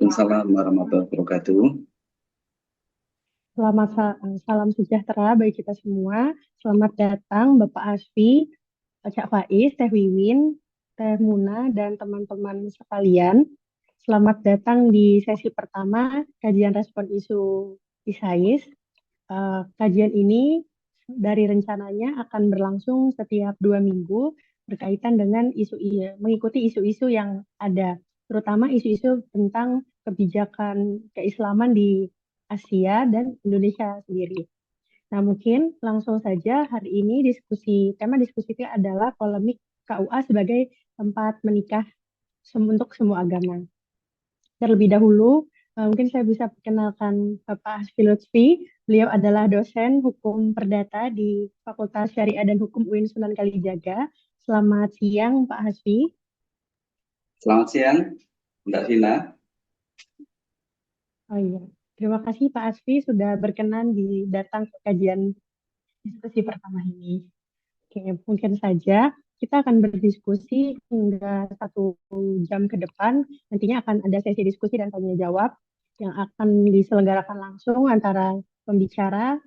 Waalaikumsalam warahmatullahi wabarakatuh. Salam sejahtera bagi kita semua. Selamat datang Bapak Asfi, Cak Faiz, Teh Wiwin, Teh Muna, dan teman-teman sekalian. Selamat datang di sesi pertama kajian respon isu ISAIS. Kajian ini dari rencananya akan berlangsung setiap 2 minggu berkaitan dengan mengikuti isu-isu yang ada, terutama isu-isu tentang kebijakan keislaman di Asia dan Indonesia sendiri. Nah, mungkin langsung saja hari ini tema diskusi kita adalah polemik KUA sebagai tempat menikah untuk semua agama. Terlebih dahulu, mungkin saya bisa perkenalkan Bapak Hasfi Lutfi. Beliau adalah dosen hukum perdata di Fakultas Syariah dan Hukum UIN Sunan Kalijaga. Selamat siang, Pak Hasfi. Selamat siang, Mbak Vina. Oh iya, terima kasih Pak Hasfi sudah berkenan datang ke kajian diskusi pertama ini. Oke, mungkin saja kita akan berdiskusi hingga 1 jam ke depan. Nantinya akan ada sesi diskusi dan tanya jawab yang akan diselenggarakan langsung antara pembicara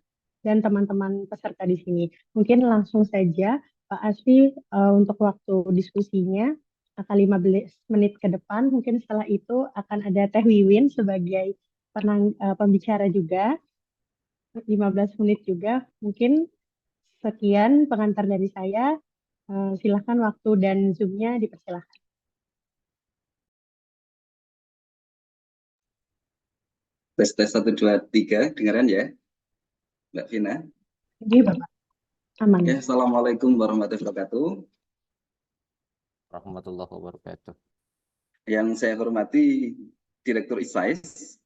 dan teman-teman peserta di sini. Mungkin langsung saja Pak Asfi untuk waktu diskusinya akan 15 menit ke depan. Mungkin setelah itu akan ada Teh Wiwin sebagai pembicara juga 15 menit juga. Mungkin sekian pengantar dari saya. Silahkan waktu dan Zoom-nya dipersilahkan. Tes 1, 2, 3, dengaran ya, Mbak Vina. Oke, Bapak. Aman. Oke, Assalamualaikum warahmatullahi wabarakatuh. Warahmatullahi wabarakatuh. Yang saya hormati Direktur ISAIS,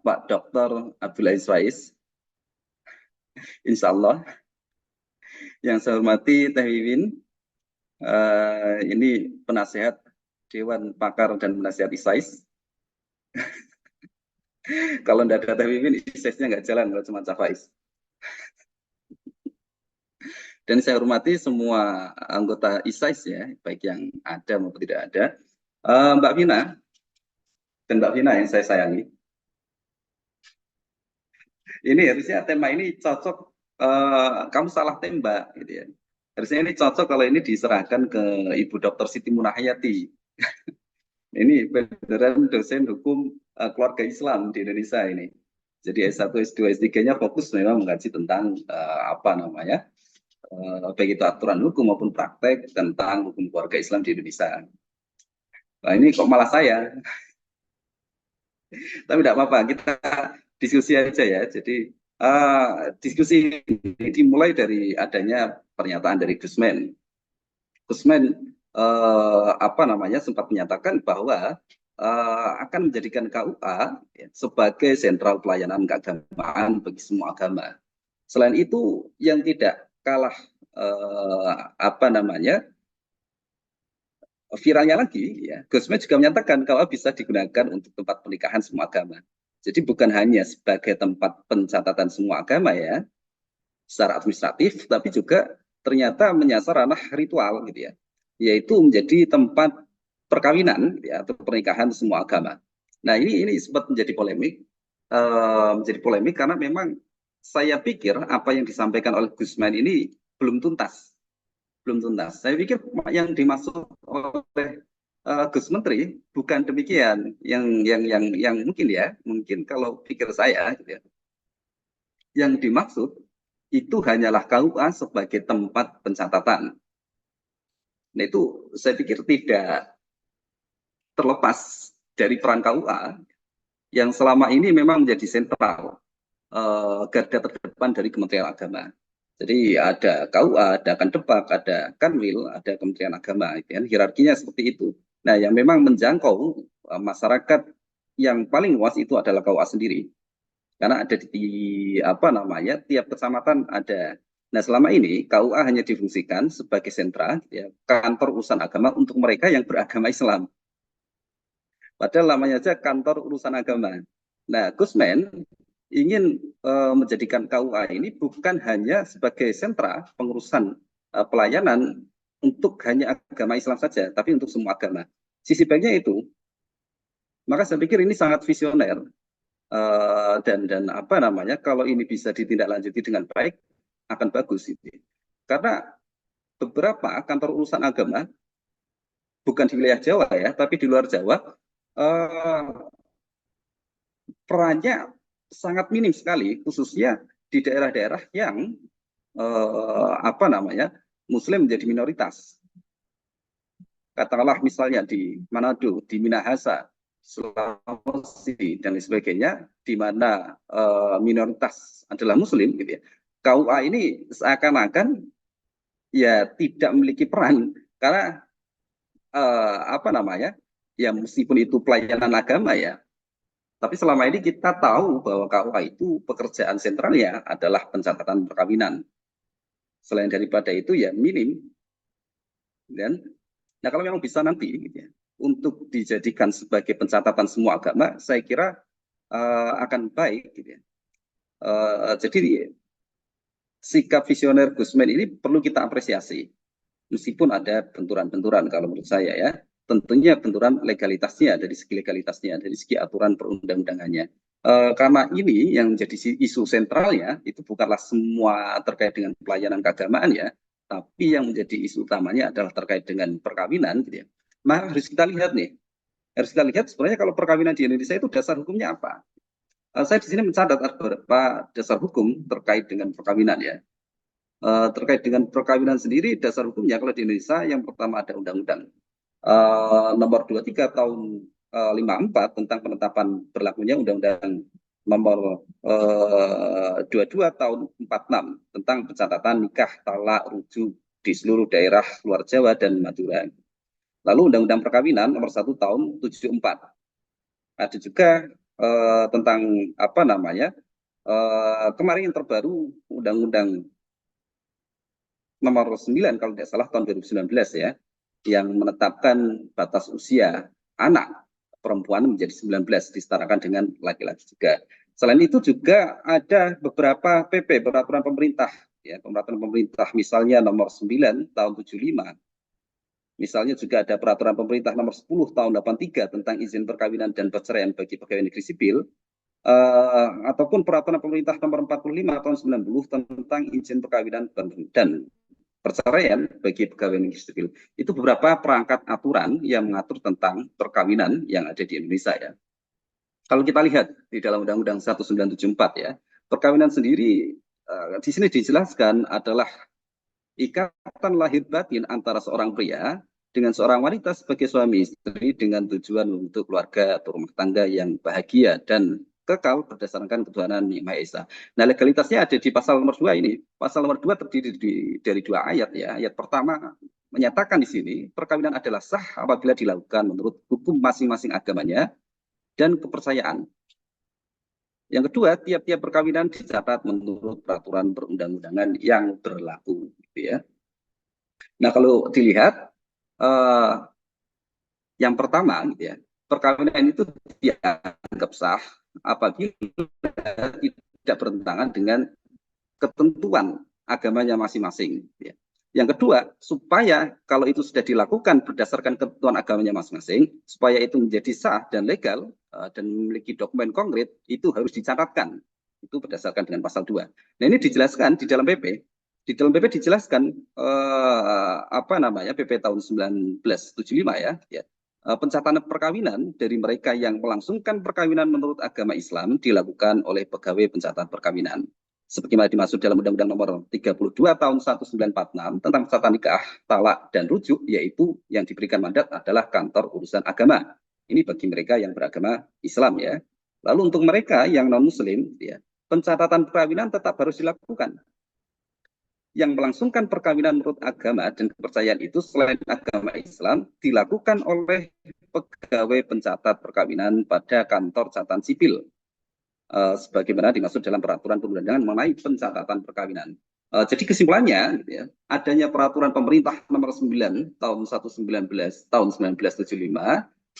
Pak Dr. Abdullah Iswais, Insya Allah. Yang saya hormati Teh Wiwin, ini penasehat Dewan Pakar dan Penasihat ISAIS. Kalau tidak ada Teh Wiwin, ISAIS-nya nggak jalan, kalau cuma Cak Faiz. Dan saya hormati semua anggota ISAIS ya, baik yang ada maupun tidak ada. Mbak Vina dan Mbak Vina yang saya sayangi. Ini harusnya tema ini cocok, kamu salah tembak gitu ya. Harusnya ini cocok kalau ini diserahkan ke Ibu Dr. Siti Munahayati. Ini beneran dosen hukum keluarga Islam di Indonesia ini. Jadi S1, S2, S3-nya fokus memang mengkaji tentang apa namanya, baik itu aturan hukum maupun praktek tentang hukum keluarga Islam di Indonesia. Nah ini kok malah saya. Tapi tidak apa-apa, kita diskusi aja ya. Jadi diskusi ini dimulai dari adanya pernyataan dari Gusman. Gusman apa namanya sempat menyatakan bahwa akan menjadikan KUA ya, sebagai sentral pelayanan keagamaan bagi semua agama. Selain itu, yang tidak kalah apa namanya viralnya lagi, ya, Gusman juga menyatakan KUA bisa digunakan untuk tempat pernikahan semua agama. Jadi bukan hanya sebagai tempat pencatatan semua agama ya, secara administratif, tapi juga ternyata menyasar ranah ritual gitu ya, yaitu menjadi tempat perkawinan gitu ya, atau pernikahan semua agama. Nah ini sempat menjadi polemik karena memang saya pikir apa yang disampaikan oleh Gusman ini belum tuntas. Saya pikir yang dimaksud oleh Gus Menteri bukan demikian. Yang mungkin kalau pikir saya, gitu ya, yang dimaksud itu hanyalah KUA sebagai tempat pencatatan. Nah itu saya pikir tidak terlepas dari peran KUA yang selama ini memang menjadi sentral garda terdepan dari Kementerian Agama. Jadi ada KUA, ada Kandepak, ada Kanwil, ada Kementerian Agama, ya, hierarkinya seperti itu. Nah, yang memang menjangkau masyarakat yang paling luas itu adalah KUA sendiri, karena ada di apa namanya tiap kecamatan ada. Nah, selama ini KUA hanya difungsikan sebagai sentra, ya, kantor urusan agama untuk mereka yang beragama Islam. Padahal namanya aja kantor urusan agama. Nah, Gusman ingin menjadikan KUA ini bukan hanya sebagai sentra pengurusan pelayanan untuk hanya agama Islam saja, tapi untuk semua agama. Sisi baiknya itu Maka saya pikir ini sangat visioner. Dan apa namanya, kalau ini bisa ditindaklanjuti dengan baik akan bagus itu. Karena beberapa kantor urusan agama bukan di wilayah Jawa ya, tapi di luar Jawa eh, perannya sangat minim sekali, khususnya di daerah-daerah yang apa namanya Muslim menjadi minoritas. Katakanlah misalnya di Manado, di Minahasa, Sulawesi dan lain sebagainya, di mana minoritas adalah Muslim, gitu ya. KUA ini seakan-akan ya tidak memiliki peran karena apa namanya ya meskipun itu pelayanan agama ya, tapi selama ini kita tahu bahwa KUA itu pekerjaan sentralnya adalah pencatatan perkawinan. Selain daripada itu ya minim. Dan nah kalau memang bisa nanti gitu ya, untuk dijadikan sebagai pencatatan semua agama, saya kira akan baik gitu ya. Jadi sikap visioner Gusman ini perlu kita apresiasi, meskipun ada benturan-benturan kalau menurut saya ya. Tentunya benturan legalitasnya, dari segi legalitasnya, dari segi aturan perundang-undangannya. Karena ini yang menjadi isu sentralnya itu bukanlah semua terkait dengan pelayanan keagamaan ya, tapi yang menjadi isu utamanya adalah terkait dengan perkawinan gitu ya. Maka harus kita lihat nih, harus kita lihat sebenarnya kalau perkawinan di Indonesia itu dasar hukumnya apa. Saya di sini mencatat ada beberapa dasar hukum terkait dengan perkawinan ya. Terkait dengan perkawinan sendiri, dasar hukumnya kalau di Indonesia yang pertama ada undang-undang nomor 23 tahun 54 tentang penetapan berlakunya undang-undang nomor 22 tahun 46 tentang pencatatan nikah, talak, rujuk di seluruh daerah luar Jawa dan Madura. Lalu undang-undang perkawinan nomor 1 tahun 74. Ada juga tentang apa namanya kemarin yang terbaru undang-undang nomor 9 kalau tidak salah tahun 2019 ya, yang menetapkan batas usia anak perempuan menjadi 19 disetarakan dengan laki-laki juga. Selain itu juga ada beberapa PP peraturan pemerintah ya, peraturan pemerintah misalnya nomor 9 tahun 75. Misalnya juga ada peraturan pemerintah nomor 10 tahun 83 tentang izin perkawinan dan perceraian bagi pegawai negeri sipil. Ataupun peraturan pemerintah nomor 45 tahun 90 tentang izin perkawinan dan perceraian bagi pegawai negeri sipil. Itu beberapa perangkat aturan yang mengatur tentang perkawinan yang ada di Indonesia ya. Kalau kita lihat di dalam Undang-Undang 1974 ya, perkawinan sendiri di sini dijelaskan adalah ikatan lahir batin antara seorang pria dengan seorang wanita sebagai suami istri dengan tujuan untuk keluarga atau rumah tangga yang bahagia dan kekal berdasarkan ketuhanan Yang Maha Esa. Nah, legalitasnya ada di pasal nomor 2 ini. Pasal nomor 2 terdiri dari dua ayat ya. Ayat pertama menyatakan di sini perkawinan adalah sah apabila dilakukan menurut hukum masing-masing agamanya dan kepercayaan. Yang kedua, tiap-tiap perkawinan dicatat menurut peraturan perundang-undangan yang berlaku gitu ya. Nah, kalau dilihat yang pertama gitu ya, perkawinan itu dianggap sah apabila tidak bertentangan dengan ketentuan agamanya masing-masing. Ya. Yang kedua, supaya kalau itu sudah dilakukan berdasarkan ketentuan agamanya masing-masing, supaya itu menjadi sah dan legal dan memiliki dokumen konkret, itu harus dicatatkan. Itu berdasarkan dengan pasal 2. Nah, ini dijelaskan di dalam PP. Di dalam PP dijelaskan apa namanya PP tahun 1975 ya. Pencatatan perkawinan dari mereka yang melangsungkan perkawinan menurut agama Islam dilakukan oleh pegawai pencatatan perkawinan. Sebagaimana dimaksud dalam Undang-Undang nomor 32 tahun 1946 tentang pencatatan nikah, talak, dan rujuk, yaitu yang diberikan mandat adalah kantor urusan agama. Ini bagi mereka yang beragama Islam ya. Lalu untuk mereka yang non-Muslim, ya, pencatatan perkawinan tetap harus dilakukan. Yang melangsungkan perkawinan menurut agama dan kepercayaan itu selain agama Islam dilakukan oleh pegawai pencatat perkawinan pada kantor catatan sipil sebagaimana dimaksud dalam peraturan perundang-undangan mengenai pencatatan perkawinan. Jadi kesimpulannya ya, adanya peraturan pemerintah nomor 9 tahun 19 tahun 1975,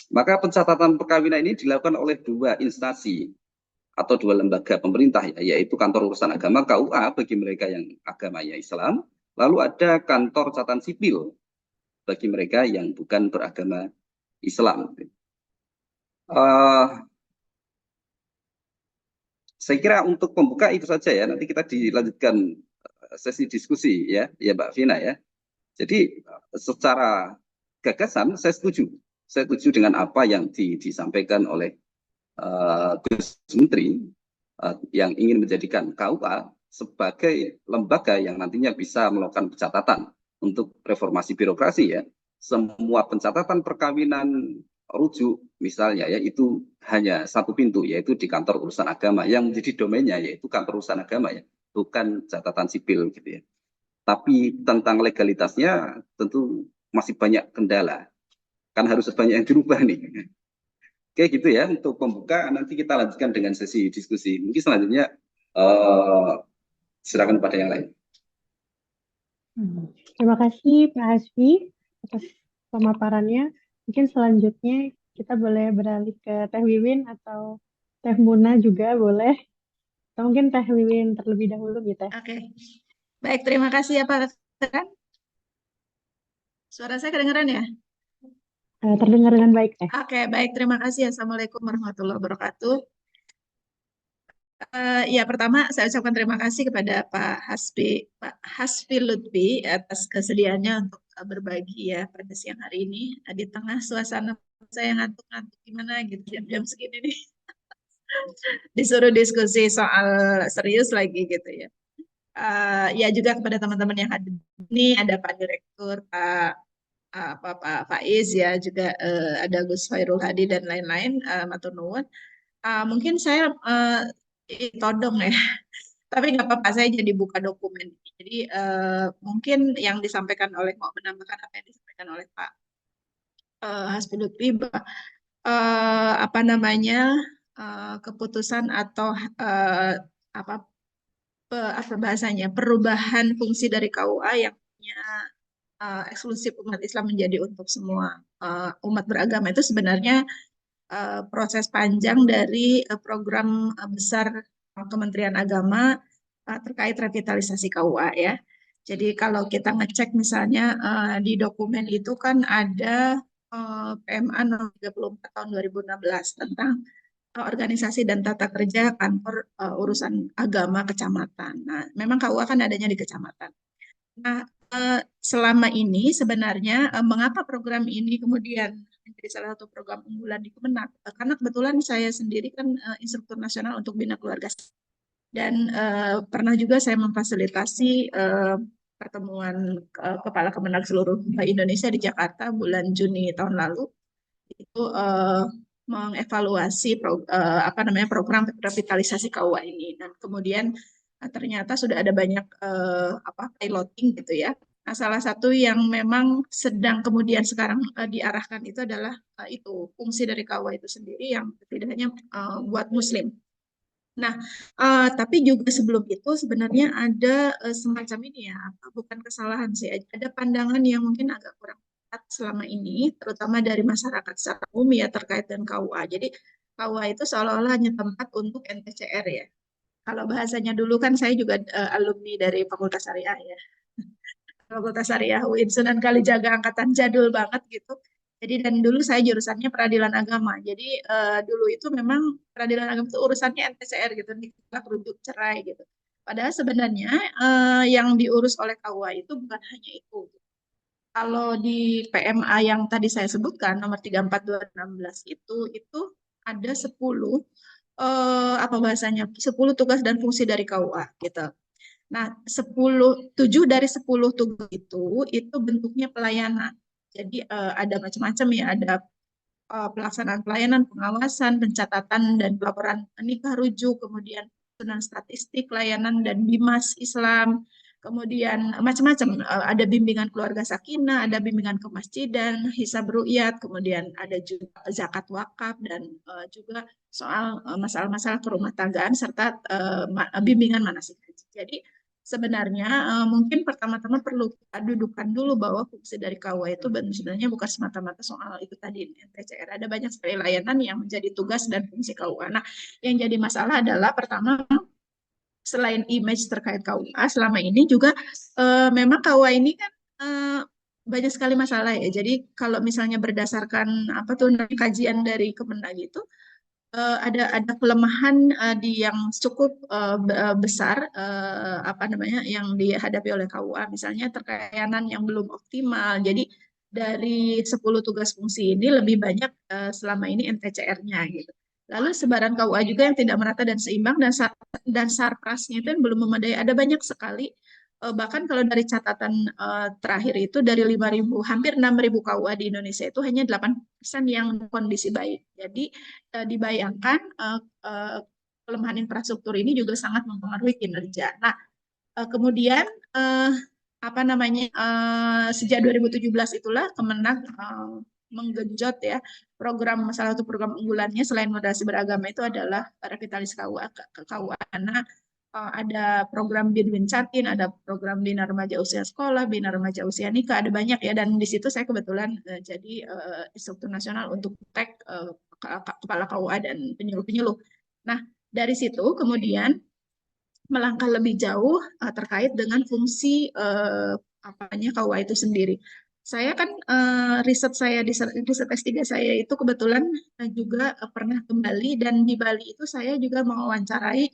maka pencatatan perkawinan ini dilakukan oleh dua instansi atau dua lembaga pemerintah ya, yaitu kantor urusan agama KUA bagi mereka yang agamanya Islam, lalu ada kantor catatan sipil bagi mereka yang bukan beragama Islam. Eh, saya kira untuk pembuka itu saja ya. Nanti kita dilanjutkan sesi diskusi ya, ya Mbak Vina ya. Jadi secara gagasan saya setuju. Saya setuju dengan apa yang disampaikan oleh Gus Menteri yang ingin menjadikan KUA sebagai lembaga yang nantinya bisa melakukan pencatatan untuk reformasi birokrasi ya. Semua pencatatan perkawinan rujuk misalnya ya itu hanya satu pintu yaitu di kantor urusan agama yang menjadi domainnya yaitu kantor urusan agama ya, bukan catatan sipil gitu ya. Tapi tentang legalitasnya tentu masih banyak kendala. Kan harus banyak yang dirubah nih. Oke gitu ya untuk pembuka nanti kita lanjutkan dengan sesi diskusi. Mungkin selanjutnya eh, silakan pada yang lain. Terima kasih Pak Hasbi atas pemaparannya. Mungkin selanjutnya kita boleh beralih ke Teh Wiwin atau Teh Muna juga boleh. Atau mungkin Teh Wiwin terlebih dahulu gitu. Oke, baik, terima kasih ya Pak rekan. Suara saya kedengaran ya? Terdengar dengan baik Teh. Oke, baik, terima kasih. Assalamualaikum warahmatullahi wabarakatuh. Ya, pertama saya ucapkan terima kasih kepada Pak Hasbi Lutfi atas kesediaannya untuk berbagi ya pada siang hari ini di tengah suasana saya ngantuk-ngantuk gimana gitu jam-jam segini nih disuruh diskusi soal serius lagi gitu ya. Ya juga kepada teman-teman yang hadir ini ada Pak Direktur, Pak Faiz ya juga ada Gus Fairul Hadi dan lain-lain. Matur nuwun. Mungkin saya todong ya. Tapi nggak apa-apa, saya jadi buka dokumen. Jadi mungkin yang disampaikan oleh, mau menambahkan apa yang disampaikan oleh Pak Hasbi Lutfi, apa namanya, keputusan atau apa bahasanya, perubahan fungsi dari KUA yang punya eksklusif umat Islam menjadi untuk semua umat beragama itu sebenarnya proses panjang dari program besar Kementerian Agama terkait revitalisasi KUA ya. Jadi kalau kita ngecek misalnya di dokumen itu kan ada PMA nomor 34 tahun 2016 tentang organisasi dan tata kerja kantor urusan agama kecamatan. Nah, memang KUA kan adanya di kecamatan. Nah, selama ini sebenarnya mengapa program ini kemudian menjadi salah satu program unggulan di Kemenak? Karena kebetulan saya sendiri kan instruktur nasional untuk Bina Keluarga dan pernah juga saya memfasilitasi pertemuan kepala Kemenak seluruh Indonesia di Jakarta bulan Juni tahun lalu itu mengevaluasi apa namanya program revitalisasi KUA ini dan kemudian ternyata sudah ada banyak apa piloting gitu ya. Nah, salah satu yang memang sedang kemudian sekarang diarahkan itu adalah itu fungsi dari KUA itu sendiri yang tidak hanya buat Muslim. Nah, tapi juga sebelum itu sebenarnya ada semacam ini ya, bukan kesalahan sih, ada pandangan yang mungkin agak kurang tepat selama ini, terutama dari masyarakat secara umum ya terkait dengan KUA. Jadi KUA itu seolah-olah hanya tempat untuk NTCR ya. Kalau bahasanya dulu kan saya juga alumni dari Fakultas Syariah ya. Fakultas Syariah UIN Sunan Kalijaga angkatan jadul banget gitu. Jadi dan dulu saya jurusannya peradilan agama. Jadi dulu itu memang peradilan agama itu urusannya NTCR gitu, nikah, rujuk, cerai gitu. Padahal sebenarnya yang diurus oleh KUA itu bukan hanya itu. Kalau di PMA yang tadi saya sebutkan nomor 34/2016 itu ada 10 apa bahasanya 10 tugas dan fungsi dari KUA gitu. Nah, 7 dari 10 tugas itu bentuknya pelayanan. Jadi ada macam-macam ya, ada pelaksanaan pelayanan, pengawasan, pencatatan dan pelaporan nikah rujuk, kemudian susunan statistik, layanan dan bimas Islam, kemudian macam-macam, ada bimbingan keluarga sakinah, ada bimbingan kemasjidan, hisab ru'yat, kemudian ada juga zakat wakaf dan juga soal masalah-masalah kerumah tanggaan serta bimbingan manasik haji. Jadi sebenarnya mungkin pertama-tama perlu kita dudukkan dulu bahwa fungsi dari KUA itu sebenarnya bukan semata-mata soal itu tadi NTCR. Ada banyak sekali layanan yang menjadi tugas dan fungsi KUA. Nah, yang jadi masalah adalah pertama selain image terkait KUA selama ini juga memang KUA ini kan banyak sekali masalah ya. Jadi kalau misalnya berdasarkan apa tuh kajian dari Kemenag itu ada kelemahan di yang cukup besar apa namanya yang dihadapi oleh KUA, misalnya terkaitan yang belum optimal. Jadi dari 10 tugas fungsi ini lebih banyak selama ini NTCR-nya gitu. Lalu sebaran KUA juga yang tidak merata dan seimbang, dan sarprasnya itu yang belum memadai. Ada banyak sekali. Bahkan kalau dari catatan terakhir itu dari 5.000, hampir 6.000 KUA di Indonesia itu hanya 8% yang kondisi baik. Jadi dibayangkan kelemahan infrastruktur ini juga sangat mempengaruhi kinerja. Nah, kemudian apa namanya sejak 2017 itulah Kemenag menggenjot ya salah satu program unggulannya selain moderasi beragama itu adalah revitalisasi KUA, karena ada program Binwin Catin, ada program Bina Remaja Usia Sekolah, Bina Remaja Usia Nikah, ada banyak ya. Dan di situ saya kebetulan jadi instruktur nasional untuk TEK kepala KUA dan penyuluh-penyuluh. Nah, dari situ kemudian melangkah lebih jauh terkait dengan fungsi apanya KUA itu sendiri. Saya kan riset saya di riset S3 saya itu kebetulan juga pernah ke Bali, dan di Bali itu saya juga mewawancarai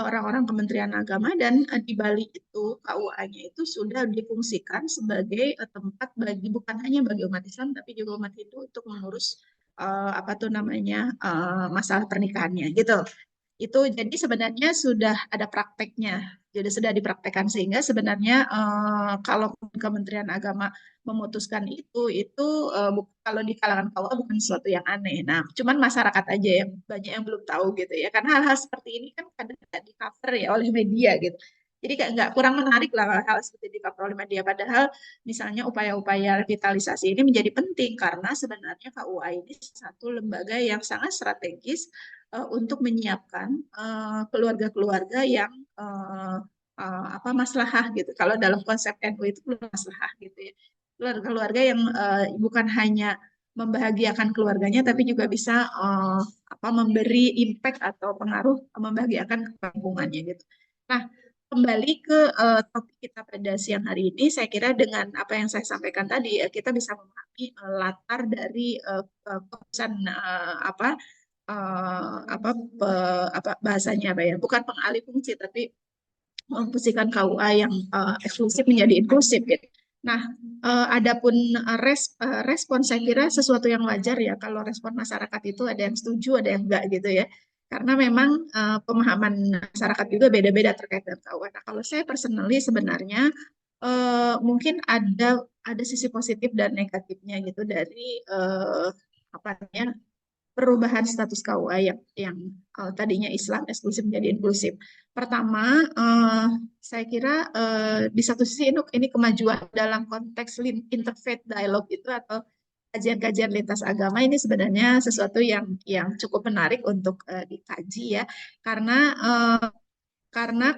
orang-orang Kementerian Agama, dan di Bali itu KUA-nya itu sudah difungsikan sebagai tempat bagi bukan hanya bagi umat Islam tapi juga umat Hindu untuk mengurus apa tuh namanya masalah pernikahannya gitu. Itu jadi sebenarnya sudah ada prakteknya, jadi sudah dipraktekkan, sehingga sebenarnya kalau Kementerian Agama memutuskan itu kalau di kalangan KUA bukan sesuatu yang aneh. Nah, cuman masyarakat aja yang banyak yang belum tahu gitu ya, karena hal-hal seperti ini kan kadang nggak di cover ya oleh media gitu. Jadi nggak kurang menarik lah hal seperti di cover oleh media. Padahal misalnya upaya-upaya revitalisasi ini menjadi penting karena sebenarnya KUA ini satu lembaga yang sangat strategis untuk menyiapkan keluarga-keluarga yang apa maslahah gitu. Kalau dalam konsep NU itu maslahah gitu ya. Keluarga-keluarga yang bukan hanya membahagiakan keluarganya tapi juga bisa apa memberi impact atau pengaruh membahagiakan lingkungannya gitu. Nah, kembali ke topik kita pada siang hari ini, saya kira dengan apa yang saya sampaikan tadi kita bisa memahami latar dari keputusan apa apa bahasanya apa ya, bukan pengalih fungsi tapi memfungsikan KUA yang eksklusif menjadi inklusif gitu. Nah, adapun respon saya kira sesuatu yang wajar ya kalau respon masyarakat itu ada yang setuju ada yang enggak gitu ya, karena memang pemahaman masyarakat juga beda-beda terkait dengan KUA. Nah, kalau saya personally sebenarnya mungkin ada sisi positif dan negatifnya gitu dari apa namanya perubahan status KUA yang tadinya Islam eksklusif menjadi inklusif. Pertama, saya kira di satu sisi ini kemajuan dalam konteks interfaith dialogue itu atau kajian-kajian lintas agama ini sebenarnya sesuatu yang cukup menarik untuk dikaji ya, karena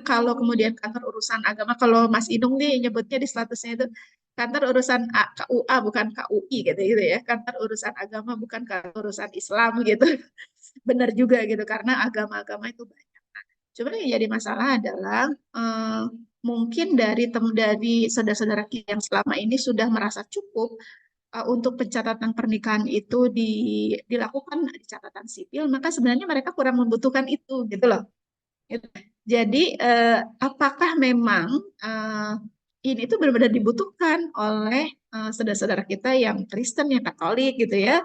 kalau kemudian kantor urusan agama, kalau Mas Inung nih nyebutnya di statusnya itu kantor urusan KUA bukan KUI gitu ya, kantor urusan agama bukan kantor urusan Islam gitu. Benar juga gitu karena agama-agama itu banyak. Cuma yang jadi masalah adalah mungkin dari saudara-saudara kita yang selama ini sudah merasa cukup untuk pencatatan pernikahan itu dilakukan di catatan sipil, maka sebenarnya mereka kurang membutuhkan itu gitu loh. Gitu. Jadi apakah memang ini tuh benar-benar dibutuhkan oleh saudara-saudara kita yang Kristen, yang Katolik gitu ya,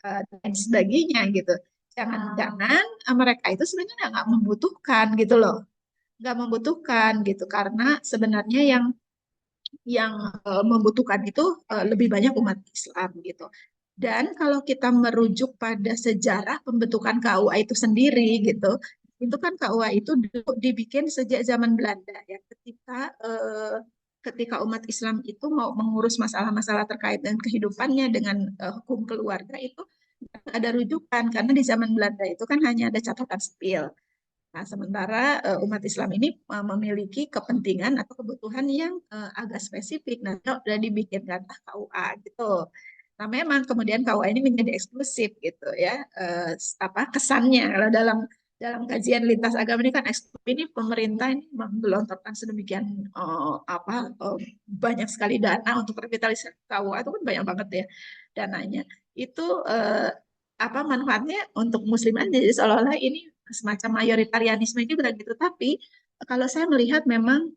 dan sebagainya gitu. Jangan-jangan mereka itu sebenarnya nggak membutuhkan gitu loh, nggak membutuhkan gitu karena sebenarnya yang membutuhkan itu lebih banyak umat Islam gitu. Dan kalau kita merujuk pada sejarah pembentukan KUA itu sendiri gitu, itu kan KUA itu dibikin sejak zaman Belanda ya, ketika umat Islam itu mau mengurus masalah-masalah terkait dengan kehidupannya dengan hukum keluarga itu ada rujukan karena di zaman Belanda itu kan hanya ada catatan sipil. Nah, sementara umat Islam ini memiliki kepentingan atau kebutuhan yang agak spesifik. Nah, sudah dibikinkan KUA gitu. Nah, memang kemudian KUA ini menjadi eksklusif gitu ya, apa kesannya kalau dalam dalam kajian lintas agama ini kan ini pemerintah ini menggelontorkan sedemikian banyak sekali dana untuk revitalisasi KUA itu kan banyak banget ya dananya. Itu manfaatnya untuk musliman jadi seolah-olah ini semacam mayoritarianisme juga gitu. Tapi kalau saya melihat memang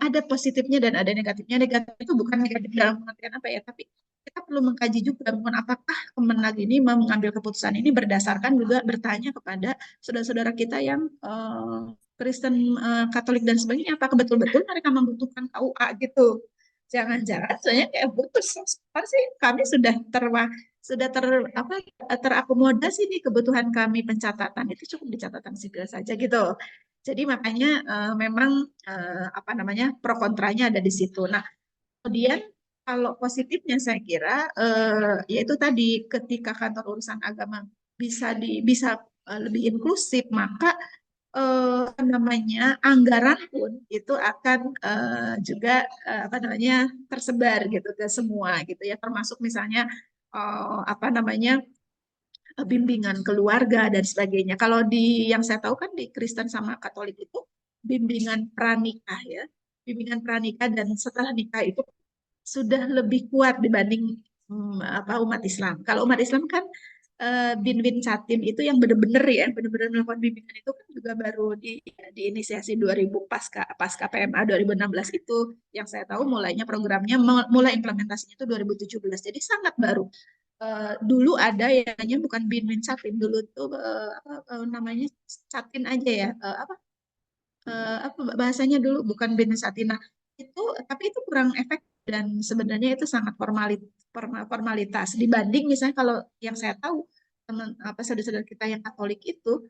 ada positifnya dan ada negatifnya. Negatif itu bukan negatif dalam pengertian apa ya, tapi kita perlu mengkaji juga apakah Kemenag ini mengambil keputusan ini berdasarkan juga bertanya kepada saudara-saudara kita yang Kristen, Katolik dan sebagainya, apakah betul-betul mereka membutuhkan KUA gitu. Jangan-jangan soalnya kayak butuh sih kami sudah terakomodasi nih kebutuhan kami pencatatan itu cukup di catatan sipil saja gitu. Jadi makanya memang pro kontranya ada di situ. Nah, kemudian kalau positifnya saya kira yaitu tadi ketika kantor urusan agama bisa lebih inklusif, maka anggaran pun itu akan juga tersebar gitu ke semua gitu ya, termasuk misalnya bimbingan keluarga dan sebagainya. Kalau di yang saya tahu kan di Kristen sama Katolik itu bimbingan pranikah ya, bimbingan pranikah dan setelah nikah itu sudah lebih kuat dibanding umat Islam. Kalau umat Islam kan Binwin Catim itu yang benar-benar melakukan bimbingan itu kan juga baru diinisiasi 2000 pasca PMA 2016 itu yang saya tahu mulai implementasinya itu 2017. Jadi sangat baru. Dulu ada yang namanya bukan Binwin Catim, dulu tuh namanya Catin aja ya. Bahasanya dulu bukan Binwin Catin. Nah, tapi itu kurang efektif dan sebenarnya itu sangat formalitas dibanding misalnya kalau yang saya tahu saudara-saudara kita yang Katolik itu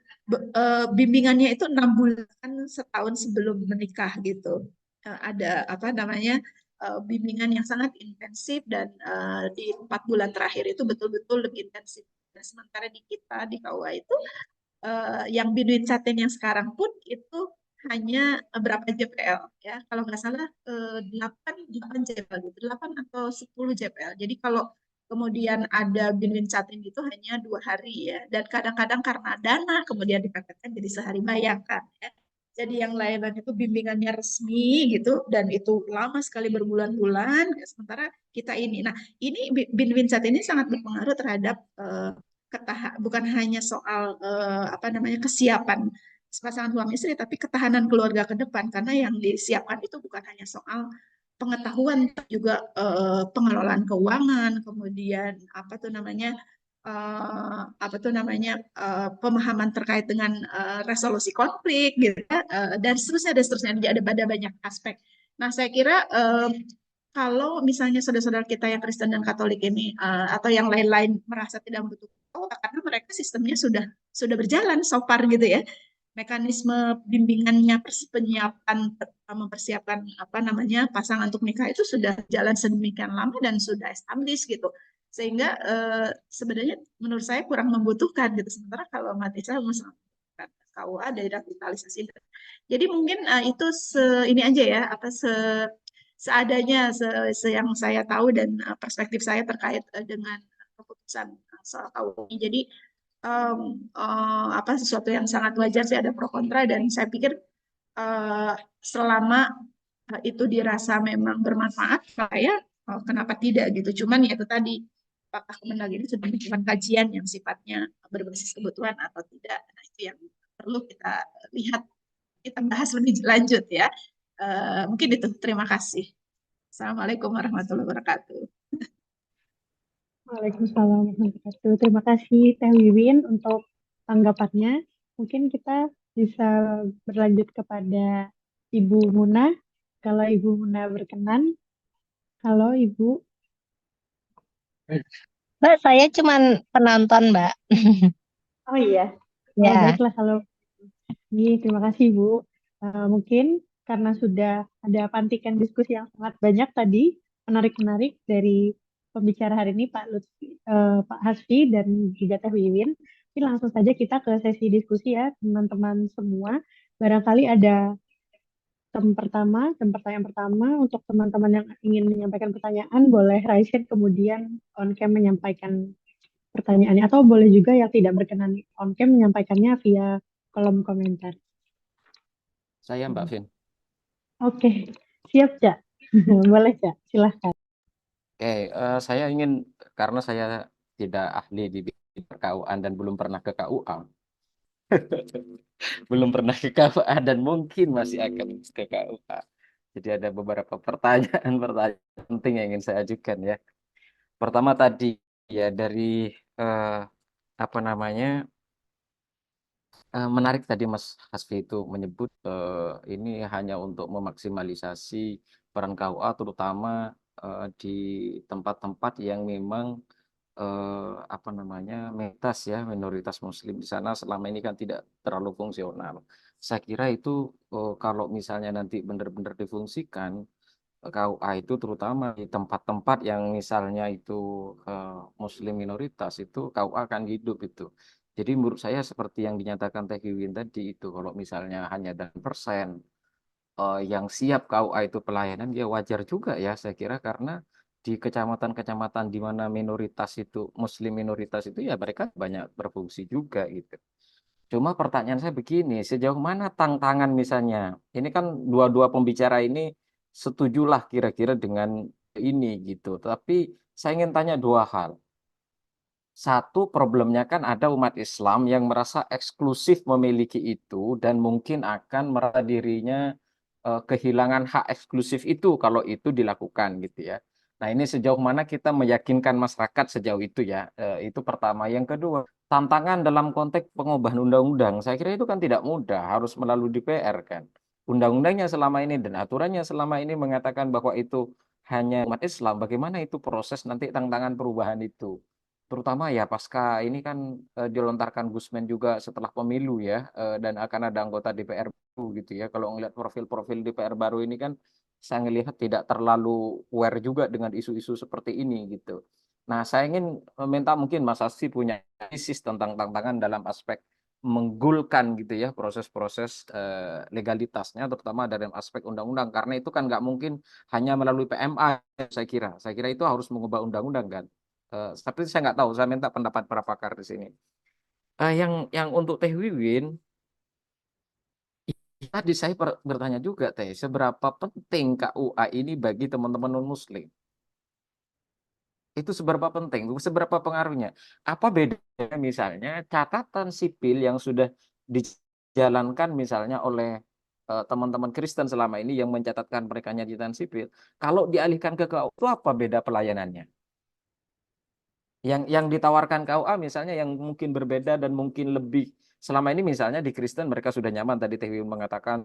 bimbingannya itu 6 bulan setahun sebelum menikah gitu. Ada bimbingan yang sangat intensif dan di 4 bulan terakhir itu betul-betul lebih intensif. Dan sementara di kita di KUA itu yang Binwin Catin yang sekarang pun itu hanya berapa JPL ya, kalau nggak salah 8 JPL gitu, 8 atau 10 JPL. Jadi kalau kemudian ada Binwin Catin itu hanya 2 hari ya, dan kadang-kadang karena dana kemudian dipepetkan jadi sehari, bayangkan ya. Jadi yang lain-lain itu bimbingannya resmi gitu dan itu lama sekali berbulan-bulan, sementara kita ini. Nah, ini Binwin Catin ini sangat berpengaruh terhadap bukan hanya soal kesiapan pasangan suami istri, tapi ketahanan keluarga ke depan, karena yang disiapkan itu bukan hanya soal pengetahuan, tapi juga pengelolaan keuangan, kemudian pemahaman terkait dengan resolusi konflik gitu ya, dan seterusnya ada banyak aspek. Nah, saya kira kalau misalnya saudara-saudara kita yang Kristen dan Katolik ini atau yang lain-lain merasa tidak membutuhkan karena mereka sistemnya sudah berjalan so far gitu ya, mekanisme bimbingannya, mempersiapkan pasangan untuk nikah itu sudah jalan sedemikian lama dan sudah established gitu, sehingga sebenarnya menurut saya kurang membutuhkan gitu. Sementara kalau umat Islam membutuhkan KUA dari revitalisasi. Jadi mungkin itu ini aja ya, seadanya yang saya tahu dan perspektif saya terkait dengan keputusan soal KUA ini. Jadi sesuatu yang sangat wajar sih ada pro kontra, dan saya pikir selama itu dirasa memang bermanfaat, saya kenapa tidak gitu. Cuman ya itu tadi, apakah Kemenag ini sudah melakukan kajian yang sifatnya berbasis kebutuhan atau tidak. Nah, itu yang perlu kita lihat, kita bahas lebih lanjut ya. Mungkin itu, terima kasih. Assalamualaikum warahmatullahi wabarakatuh. Waalaikumsalam warahmatullahi wabarakatuh. Terima kasih Teh Wiwin untuk tanggapannya. Mungkin kita bisa berlanjut kepada Ibu Muna. Kalau Ibu Muna berkenan. Halo Ibu. Mbak, saya cuman penonton, Mbak. Oh iya. Ya. Baiklah kalau ini, terima kasih Bu. Mungkin karena sudah ada pantikan diskusi yang sangat banyak tadi, menarik-menarik dari pembicara hari ini Pak Hasfi dan juga Teh Wiwin. Jadi langsung saja kita ke sesi diskusi ya teman-teman semua. Barangkali ada pertanyaan pertama untuk teman-teman yang ingin menyampaikan pertanyaan, boleh raise hand kemudian on cam menyampaikan pertanyaannya, atau boleh juga yang tidak berkenan on cam menyampaikannya via kolom komentar. Saya Mbak Vin. Oke, siap, Cak. Boleh, Cak. Silahkan. Oke, saya ingin, karena saya tidak ahli di bidang KUA dan belum pernah ke KUA, belum pernah ke KUA dan mungkin masih akan ke KUA. Jadi ada beberapa pertanyaan-pertanyaan penting yang ingin saya ajukan ya. Pertama tadi ya dari eh, apa namanya, menarik tadi Mas Hasfi itu menyebut ini hanya untuk memaksimalisasi peran KUA terutama di tempat-tempat yang memang apa namanya, mayoritas ya, minoritas Muslim di sana selama ini kan tidak terlalu fungsional. Saya kira itu kalau misalnya nanti benar-benar difungsikan KUA itu terutama di tempat-tempat yang misalnya itu Muslim minoritas itu KUA akan hidup itu. Jadi menurut saya seperti yang dinyatakan Teh Wiwin tadi itu kalau misalnya hanya dan persen yang siap KUA itu pelayanan ya wajar juga ya saya kira karena di kecamatan-kecamatan di mana minoritas itu Muslim minoritas itu ya mereka banyak berfungsi juga gitu. Cuma pertanyaan saya begini, sejauh mana tantangan misalnya? Ini kan dua-dua pembicara ini setujulah kira-kira dengan ini gitu. Tapi saya ingin tanya dua hal. Satu, problemnya kan ada umat Islam yang merasa eksklusif memiliki itu dan mungkin akan merasa dirinya kehilangan hak eksklusif itu kalau itu dilakukan gitu ya. Nah, ini sejauh mana kita meyakinkan masyarakat sejauh itu ya. Itu pertama. Yang kedua, tantangan dalam konteks pengubahan undang-undang. Saya kira itu kan tidak mudah, harus melalui DPR kan. Undang-undangnya selama ini dan aturannya selama ini mengatakan bahwa itu hanya umat Islam. Bagaimana itu proses nanti tantangan perubahan itu? Terutama ya pasca ini kan dilontarkan Gusmen juga setelah pemilu ya, dan akan ada anggota DPR baru gitu ya. Kalau ngelihat profil-profil DPR baru ini kan saya ngelihat tidak terlalu aware juga dengan isu-isu seperti ini gitu. Nah, saya ingin meminta mungkin Mas Asfi punya analisis tentang tantangan dalam aspek menggulkan gitu ya proses-proses legalitasnya terutama dalam aspek undang-undang karena itu kan nggak mungkin hanya melalui PMA saya kira itu harus mengubah undang-undang kan. Tapi saya nggak tahu, saya minta pendapat para pakar di sini. Yang untuk Teh Wiwin, tadi saya bertanya juga Teh, seberapa penting KUA ini bagi teman-teman non-Muslim? Itu seberapa penting, seberapa pengaruhnya? Apa bedanya misalnya catatan sipil yang sudah dijalankan misalnya oleh teman-teman Kristen selama ini yang mencatatkan mereka catatan sipil, kalau dialihkan ke KUA itu apa beda pelayanannya? Yang ditawarkan KUA misalnya yang mungkin berbeda dan mungkin lebih selama ini misalnya di Kristen mereka sudah nyaman tadi Teh Wiwin mengatakan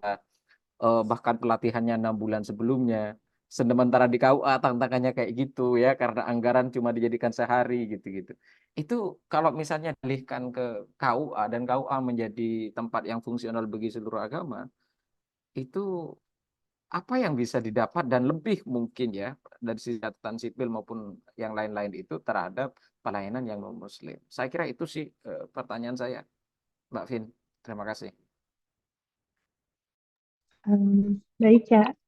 bahkan pelatihannya 6 bulan sebelumnya. Sementara di KUA tantangannya kayak gitu ya karena anggaran cuma dijadikan sehari gitu-gitu. Itu kalau misalnya dialihkan ke KUA dan KUA menjadi tempat yang fungsional bagi seluruh agama, itu apa yang bisa didapat dan lebih mungkin ya dari sisi catatan sipil maupun yang lain-lain itu terhadap pelayanan yang non Muslim. Saya kira itu sih pertanyaan saya, Mbak Vin. Terima kasih. Baik, Cak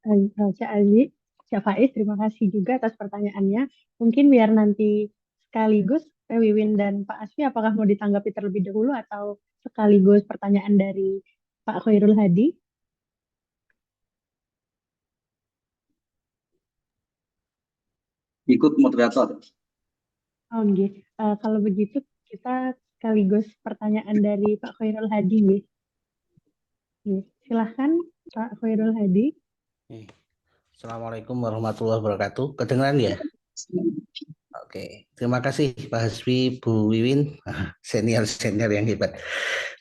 Aziz, Cak Faiz, terima kasih juga atas pertanyaannya. Mungkin biar nanti sekaligus Teh Wiwin dan Pak Asfi, apakah mau ditanggapi terlebih dahulu atau sekaligus pertanyaan dari Pak Khairul Hadi? Ikut moderator. Oh, nggih. Kalau begitu kita sekaligus pertanyaan dari Pak Khairul Hadi, nggih. Nggih. Silahkan Pak Khairul Hadi. Assalamualaikum warahmatullahi wabarakatuh. Kedengaran ya? Oke, terima kasih Pak Hasbi, Bu Wiwin, senior-senior yang hebat.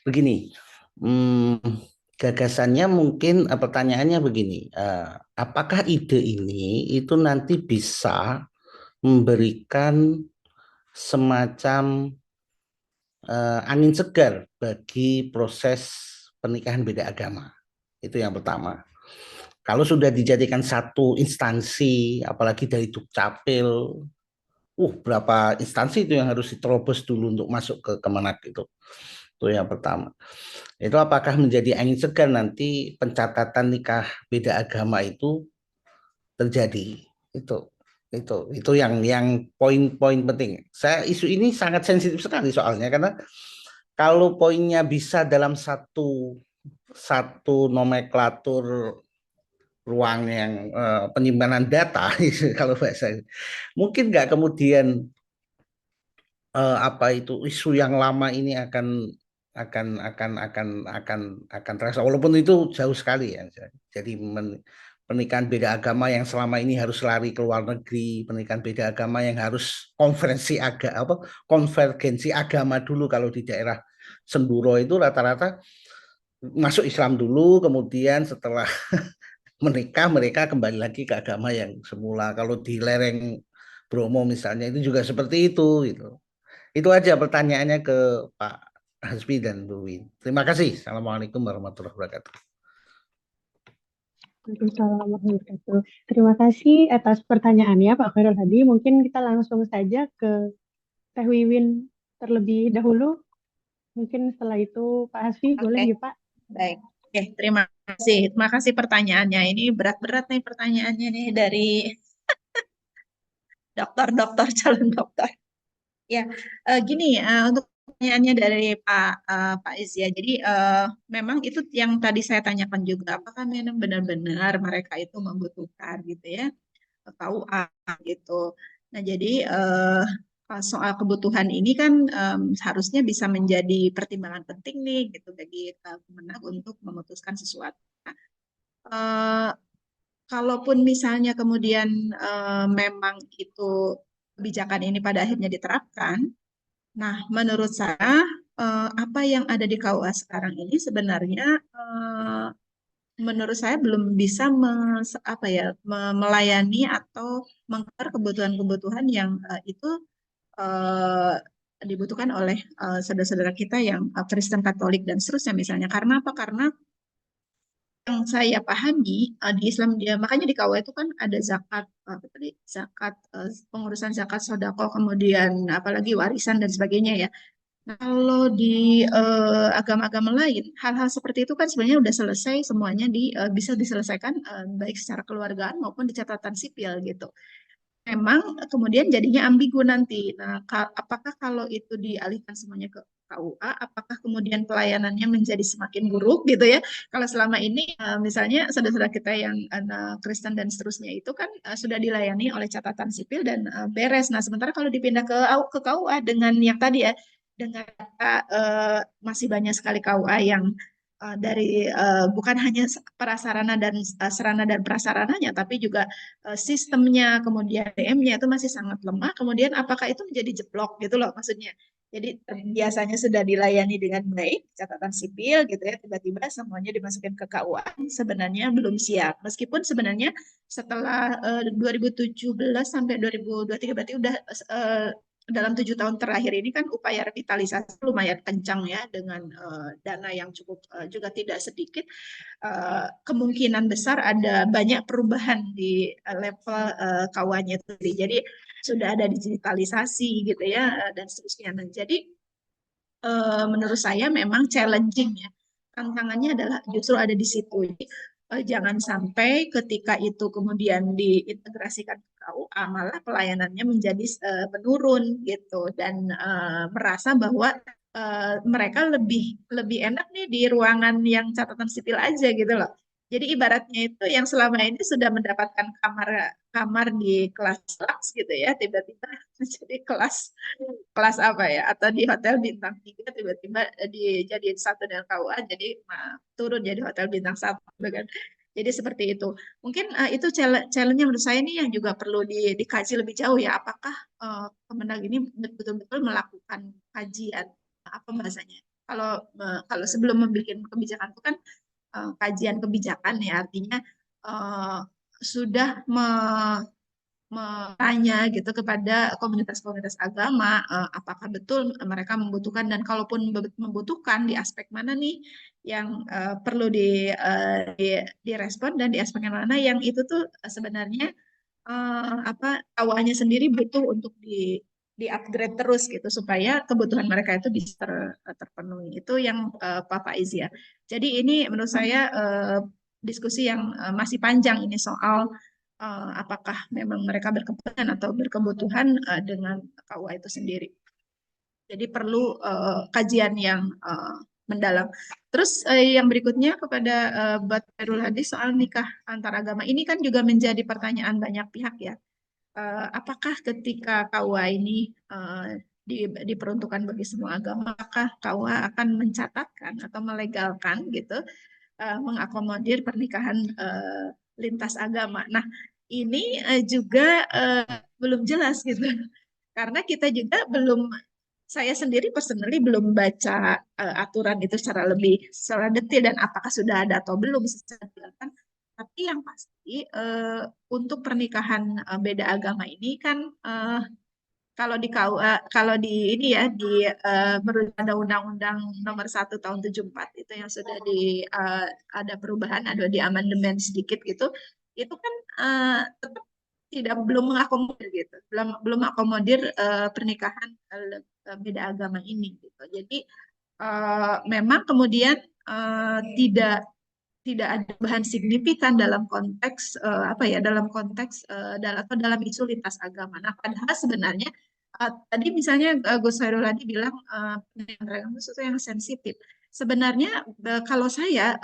Begini, gagasannya mungkin pertanyaannya begini, apakah ide ini itu nanti bisa memberikan semacam angin segar bagi proses pernikahan beda agama? Itu yang pertama. Kalau sudah dijadikan satu instansi, apalagi dari Dukcapil, berapa instansi itu yang harus diterobos dulu untuk masuk ke Kemenak itu. Itu yang pertama. Itu apakah menjadi angin segar nanti pencatatan nikah beda agama itu terjadi? Itu yang poin-poin penting. Isu ini sangat sensitif sekali soalnya karena kalau poinnya bisa dalam satu nomenklatur ruang yang penyimpanan data, kalau bahasa mungkin nggak kemudian apa itu isu yang lama ini akan terasa, walaupun itu jauh sekali ya. Jadi pernikahan beda agama yang selama ini harus lari ke luar negeri, pernikahan beda agama yang harus konvergensi agama dulu. Kalau di daerah Senduro itu rata-rata masuk Islam dulu, kemudian setelah menikah mereka kembali lagi ke agama yang semula. Kalau di lereng Bromo misalnya itu juga seperti itu gitu. Itu aja pertanyaannya ke Pak Hasbi dan Bu Win. Terima kasih. Assalamualaikum warahmatullahi wabarakatuh. Waalaikumsalam warahmatullahi wabarakatuh. Terima kasih atas pertanyaannya Pak Khairul Hadi. Mungkin kita langsung saja ke Teh Wiwin terlebih dahulu. Mungkin setelah itu Pak Hasbi, boleh Oke, ya Pak? baik. Oke, terima kasih. Terima kasih pertanyaannya. Ini berat-berat nih pertanyaannya nih dari dokter-dokter calon dokter. Ya, gini, untuk pertanyaannya dari Pak Izya. Jadi memang itu yang tadi saya tanyakan juga, apakah memang benar-benar mereka itu membutuhkan gitu ya KUA gitu. Nah, jadi soal kebutuhan ini kan seharusnya bisa menjadi pertimbangan penting nih gitu bagi Kemenag untuk memutuskan sesuatu. Eh, Kalaupun misalnya kemudian memang itu kebijakan ini pada akhirnya diterapkan, nah menurut saya apa yang ada di KUA sekarang ini sebenarnya menurut saya belum bisa melayani atau meng-cover kebutuhan-kebutuhan yang itu eh, dibutuhkan oleh saudara-saudara kita yang Kristen Katolik dan seterusnya misalnya. Karena apa? Karena yang saya pahami di Islam dia makanya di KUA itu kan ada zakat apa tadi zakat pengurusan zakat sodako kemudian apalagi warisan dan sebagainya ya. Nah, kalau di agama-agama lain hal-hal seperti itu kan sebenarnya udah selesai semuanya bisa diselesaikan baik secara keluargaan maupun di catatan sipil gitu. Memang kemudian jadinya ambigu nanti. Nah, apakah kalau itu dialihkan semuanya ke KUA, apakah kemudian pelayanannya menjadi semakin buruk gitu ya? Kalau selama ini misalnya saudara-saudara kita yang Kristen dan seterusnya itu kan sudah dilayani oleh catatan sipil dan beres. Nah, sementara kalau dipindah ke KUA dengan yang tadi ya, dengan masih banyak sekali KUA yang dari bukan hanya prasarana dan sarana dan prasarananya, tapi juga sistemnya, kemudian DM-nya itu masih sangat lemah. Kemudian apakah itu menjadi jeblok gitu loh maksudnya. Jadi biasanya sudah dilayani dengan baik catatan sipil gitu ya, tiba-tiba semuanya dimasukin ke KUA sebenarnya belum siap. Meskipun sebenarnya setelah 2017 sampai 2023 berarti udah dalam 7 tahun terakhir ini kan upaya revitalisasi lumayan kencang ya dengan dana yang cukup juga tidak sedikit. Kemungkinan besar ada banyak perubahan di level KUA-nya sendiri. Jadi sudah ada digitalisasi gitu ya dan seterusnya. Nah, jadi menurut saya memang challenging ya. Tantangannya adalah justru ada di situ. Jadi, jangan sampai ketika itu kemudian diintegrasikan ke KUA malah pelayanannya menjadi menurun gitu dan merasa bahwa mereka lebih lebih enak nih di ruangan yang catatan sipil aja gitu loh. Jadi ibaratnya itu yang selama ini sudah mendapatkan kamar kamar di kelas laks gitu ya, tiba-tiba jadi kelas kelas apa ya atau di hotel bintang 3 tiba-tiba dijadiin satu dengan KUA jadi turun jadi hotel bintang 1 gitu kan. Jadi seperti itu. Mungkin itu challenge-nya menurut saya ini yang juga perlu dikaji lebih jauh ya. Apakah Kemenag ini betul-betul melakukan kajian apa bahasanya? Kalau sebelum membuat kebijakan itu kan kajian kebijakan ya artinya sudah bertanya gitu kepada komunitas-komunitas agama apakah betul mereka membutuhkan dan kalaupun membutuhkan di aspek mana nih yang perlu direspon dan di aspek mana yang itu tuh sebenarnya apa awalnya sendiri butuh untuk di-upgrade terus gitu supaya kebutuhan mereka itu bisa terpenuhi. Itu yang Pak Faiz ya. Jadi ini menurut saya diskusi yang masih panjang ini soal apakah memang mereka berkepentingan atau berkebutuhan dengan KUA itu sendiri. Jadi perlu kajian yang mendalam. Terus yang berikutnya kepada Bapak Khairul Hadis soal nikah antar agama. Ini kan juga menjadi pertanyaan banyak pihak ya. Apakah ketika KUA ini diperuntukkan bagi semua agama, apakah KUA akan mencatatkan atau melegalkan gitu, mengakomodir pernikahan lintas agama. Nah, ini juga belum jelas gitu. Karena kita juga belum, saya sendiri personally belum baca aturan itu secara detail dan apakah sudah ada atau belum secara detail kan. Tapi yang pasti untuk pernikahan beda agama ini kan kalau di KUA, kalau di ini ya menurut ada Undang-Undang Nomor 1 Tahun 74 itu yang sudah ada perubahan, ada di amandemen sedikit gitu, itu kan tetap belum mengakomodir gitu, belum mengakomodir pernikahan beda agama ini gitu. Jadi memang kemudian tidak ada bahan signifikan dalam konteks dalam konteks dalam isu lintas agama. Nah, padahal sebenarnya tadi misalnya Gus Hairul Hadi bilang pendidikan agama itu sesuatu yang sensitif. Sebenarnya kalau saya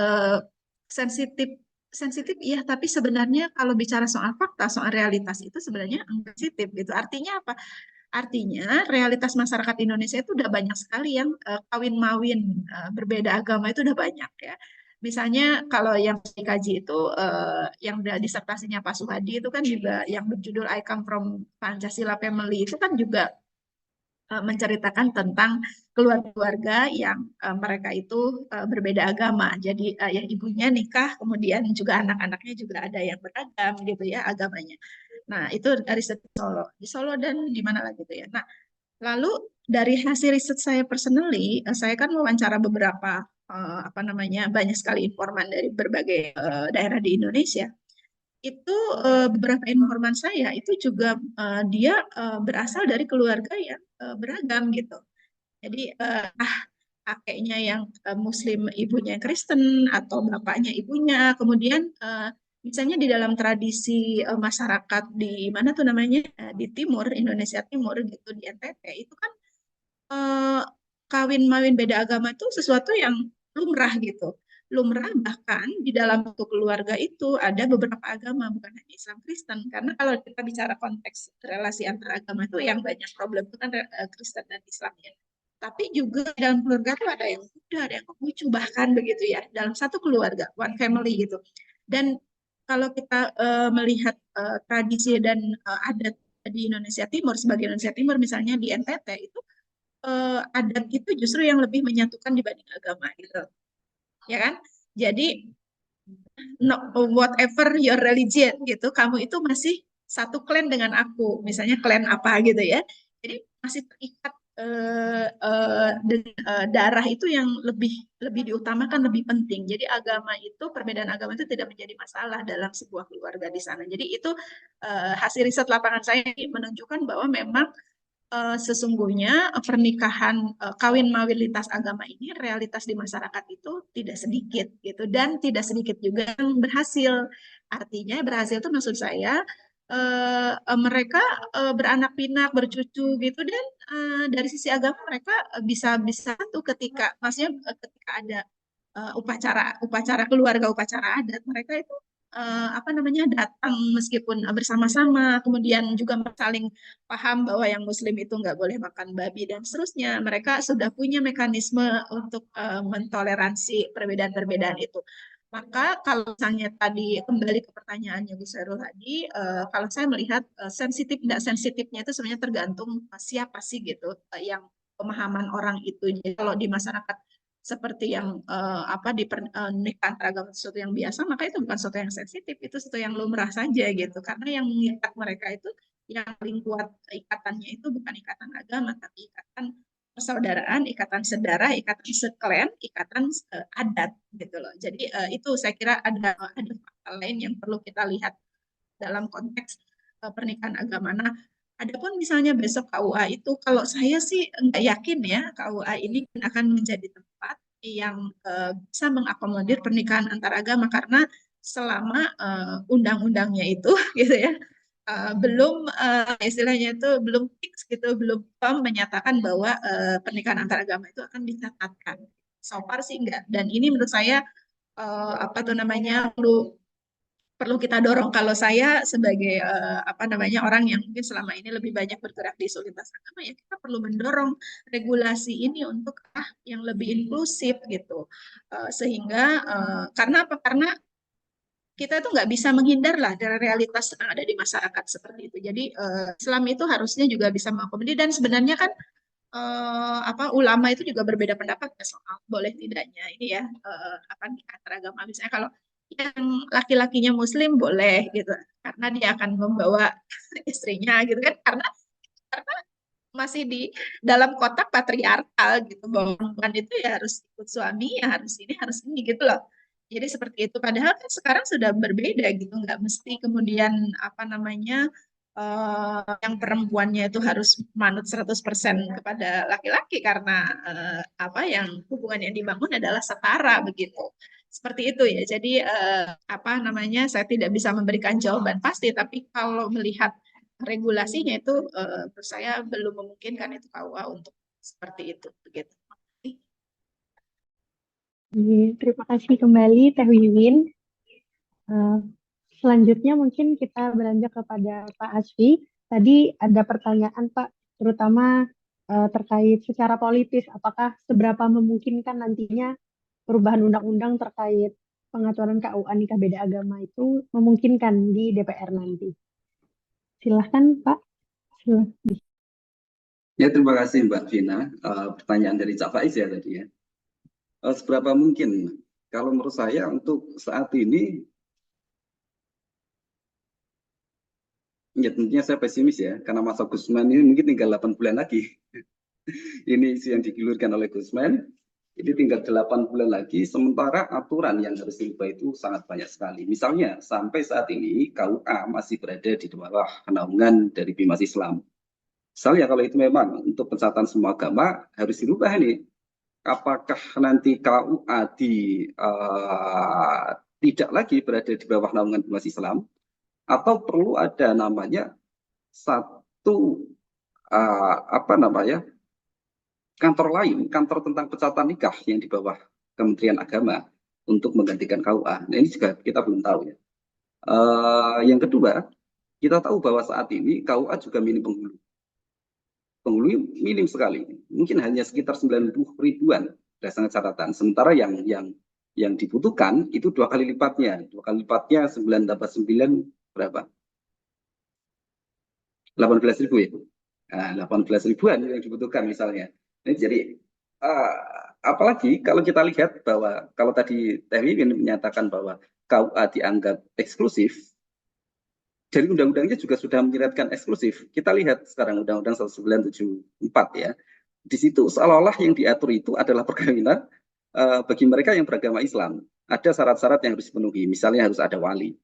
sensitif sensitif iya, tapi sebenarnya kalau bicara soal fakta, soal realitas itu sebenarnya sensitif gitu. Artinya apa? Artinya realitas masyarakat Indonesia itu udah banyak sekali yang kawin-mawin berbeda agama itu udah banyak ya. Misalnya kalau yang dikaji itu yang disertasinya Pak Suhadi itu kan juga yang berjudul I Come From Pancasila Family itu kan juga menceritakan tentang keluarga-keluarga yang mereka itu berbeda agama. Jadi yang ibunya nikah, kemudian juga anak-anaknya juga ada yang beragam gitu ya agamanya. Nah, itu riset di Solo dan di mana lagi gitu ya. Nah, lalu dari hasil riset saya personally, saya kan mewawancara beberapa banyak sekali informan dari berbagai daerah di Indonesia. Itu beberapa informan saya itu juga dia berasal dari keluarga yang beragam gitu. Jadi kakeknya yang Muslim, ibunya yang Kristen, atau bapaknya ibunya. Kemudian misalnya di dalam tradisi masyarakat di mana tuh namanya di Timur, Indonesia Timur gitu di NTT itu kan kawin-mawin beda agama itu sesuatu yang lumrah gitu. Lumrah bahkan di dalam satu keluarga itu ada beberapa agama, bukan hanya Islam Kristen. Karena kalau kita bicara konteks relasi antar agama itu yang banyak problem itu kan Kristen dan Islam ya. Tapi juga dalam keluarga itu ada yang Buddha, ada yang Konghucu, bahkan begitu ya. Dalam satu keluarga, one family gitu. Dan kalau kita melihat tradisi dan adat di Indonesia Timur, sebagai Indonesia Timur misalnya di NTT itu adat itu justru yang lebih menyatukan dibanding agama gitu, ya kan? Jadi whatever your religion gitu, kamu itu masih satu klan dengan aku, misalnya klan apa gitu ya. Jadi masih terikat darah itu yang lebih diutamakan, lebih penting. Jadi agama itu, perbedaan agama itu tidak menjadi masalah dalam sebuah keluarga di sana. Jadi itu hasil riset lapangan saya menunjukkan bahwa memang sesungguhnya pernikahan kawin mawin lintas agama ini realitas di masyarakat itu tidak sedikit gitu, dan tidak sedikit juga yang berhasil. Artinya berhasil itu maksud saya mereka beranak pinak, bercucu gitu, dan dari sisi agama mereka bisa tuh ketika maksudnya ketika ada upacara keluarga, upacara adat, mereka itu datang meskipun bersama-sama, kemudian juga saling paham bahwa yang Muslim itu nggak boleh makan babi dan seterusnya. Mereka sudah punya mekanisme untuk mentoleransi perbedaan-perbedaan itu. Maka kalau misalnya tadi kembali ke pertanyaannya Bu Sairul tadi, kalau saya melihat sensitif tidak sensitifnya itu sebenarnya tergantung siapa sih gitu yang pemahaman orang itu. Jadi kalau di masyarakat seperti yang di pernikahan agama sesuatu yang biasa, maka itu bukan sesuatu yang sensitif, itu sesuatu yang lumrah saja gitu. Karena yang mengikat mereka itu, yang paling kuat ikatannya itu bukan ikatan agama, tapi ikatan persaudaraan, ikatan sedarah, ikatan seklan, ikatan adat gitu loh. Jadi itu saya kira ada fakta lain yang perlu kita lihat dalam konteks pernikahan agama. Nah, adapun misalnya besok KUA itu, kalau saya sih nggak yakin ya KUA ini akan menjadi tempat yang bisa mengakomodir pernikahan antar agama, karena selama undang-undangnya itu gitu ya belum istilahnya itu belum fix gitu, belum firm menyatakan bahwa pernikahan antar agama itu akan dicatatkan. So far sih enggak. Dan ini menurut saya apa tuh namanya perlu kita dorong. Kalau saya sebagai apa namanya orang yang mungkin selama ini lebih banyak bergerak di soliditas agama, ya kita perlu mendorong regulasi ini untuk yang lebih inklusif gitu. Sehingga karena apa? Karena kita itu nggak bisa menghindar lah dari realitas yang ada di masyarakat seperti itu. Jadi Islam itu harusnya juga bisa mengakomodir, dan sebenarnya kan apa ulama itu juga berbeda pendapat ya soal boleh tidaknya ini ya apa nikah antar agama. Misalnya kalau yang laki-lakinya Muslim boleh gitu, karena dia akan membawa istrinya gitu kan, karena masih di dalam kotak patriarkal gitu, bahwa perempuan itu ya harus ikut suami, ya harus ini gitu loh. Jadi seperti itu. Padahal kan sekarang sudah berbeda gitu, nggak mesti kemudian apa namanya yang perempuannya itu harus manut 100% kepada laki-laki, karena apa yang hubungan yang dibangun adalah setara begitu. Seperti itu ya. Jadi apa namanya saya tidak bisa memberikan jawaban pasti, tapi kalau melihat regulasinya itu menurut saya belum memungkinkan itu KUA untuk seperti itu begitu. Terima kasih kembali Teh Wiwin. Selanjutnya mungkin kita beranjak kepada Pak Asfi. Tadi ada pertanyaan Pak, terutama terkait secara politis, apakah seberapa memungkinkan nantinya perubahan undang-undang terkait pengaturan KUA nikah beda agama itu memungkinkan di DPR nanti. Silahkan Pak. Silahkan. Ya, terima kasih Mbak Vina. Pertanyaan dari Cak Faiz ya tadi ya. Seberapa mungkin? Kalau menurut saya untuk saat ini, ya tentunya saya pesimis ya, karena masa Gusman ini mungkin tinggal 8 bulan lagi. Ini isu yang digulirkan oleh Gusman, ini tinggal 8 bulan lagi, sementara aturan yang harus dirubah itu sangat banyak sekali. Misalnya, sampai saat ini KUA masih berada di bawah naungan dari Bimas Islam. Misalnya kalau itu memang untuk pencatatan semua agama harus dirubah nih. Apakah nanti KUA tidak lagi berada di bawah naungan Bimas Islam, atau perlu ada namanya satu apa namanya kantor lain, kantor tentang pencatatan nikah yang di bawah Kementerian Agama untuk menggantikan KUA. Nah, ini juga kita belum tahu ya. Yang kedua, kita tahu bahwa saat ini KUA juga minim penghulu. Penghulu minim sekali, mungkin hanya sekitar 90 ribuan berdasarkan catatan. Sementara yang dibutuhkan itu 2 kali lipatnya. 2 kali lipatnya 9 tambah 9 berapa? 18 ribu ya. Nah, 18 ribuan yang dibutuhkan misalnya. Ini jadi apalagi kalau kita lihat bahwa kalau tadi Teh Wiwin menyatakan bahwa KUA dianggap eksklusif, dari undang-undangnya juga sudah menyeratkan eksklusif. Kita lihat sekarang Undang-Undang 1974 ya. Di situ seolah-olah yang diatur itu adalah perkawinan bagi mereka yang beragama Islam. Ada syarat-syarat yang harus dipenuhi. Misalnya harus ada wali.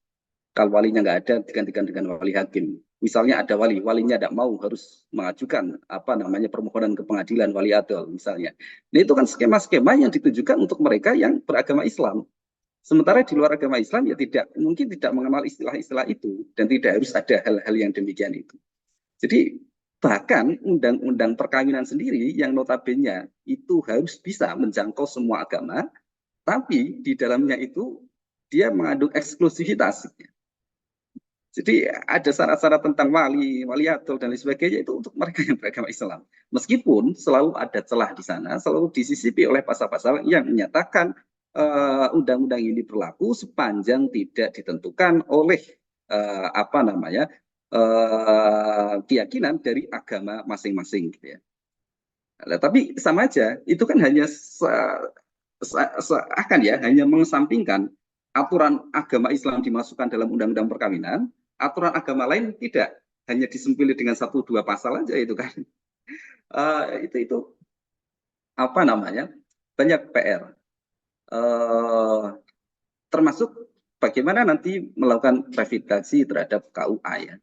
Kalau walinya nggak ada, digantikan dengan wali hakim. Misalnya ada wali, walinya tidak mau, harus mengajukan apa namanya permohonan ke pengadilan wali adol misalnya. Nah, itu kan skema-skema yang ditujukan untuk mereka yang beragama Islam. Sementara di luar agama Islam ya mungkin tidak mengenal istilah-istilah itu, dan tidak harus ada hal-hal yang demikian itu. Jadi bahkan undang-undang perkawinan sendiri yang notabene itu harus bisa menjangkau semua agama, tapi di dalamnya itu dia mengandung eksklusivitas. Jadi ada syarat-syarat tentang wali adol dan lain sebagainya itu untuk mereka yang beragama Islam. Meskipun selalu ada celah di sana, selalu disisipi oleh pasal-pasal yang menyatakan undang-undang ini berlaku sepanjang tidak ditentukan oleh apa namanya keyakinan dari agama masing-masing gitu ya. Nah, tapi sama aja itu kan hanya seakan ya hanya mengesampingkan aturan agama Islam dimasukkan dalam undang-undang perkawinan, aturan agama lain tidak, hanya disempili dengan 1-2 pasal aja itu kan. Itu apa namanya banyak PR. Termasuk bagaimana nanti melakukan revitalisasi terhadap KUA ya.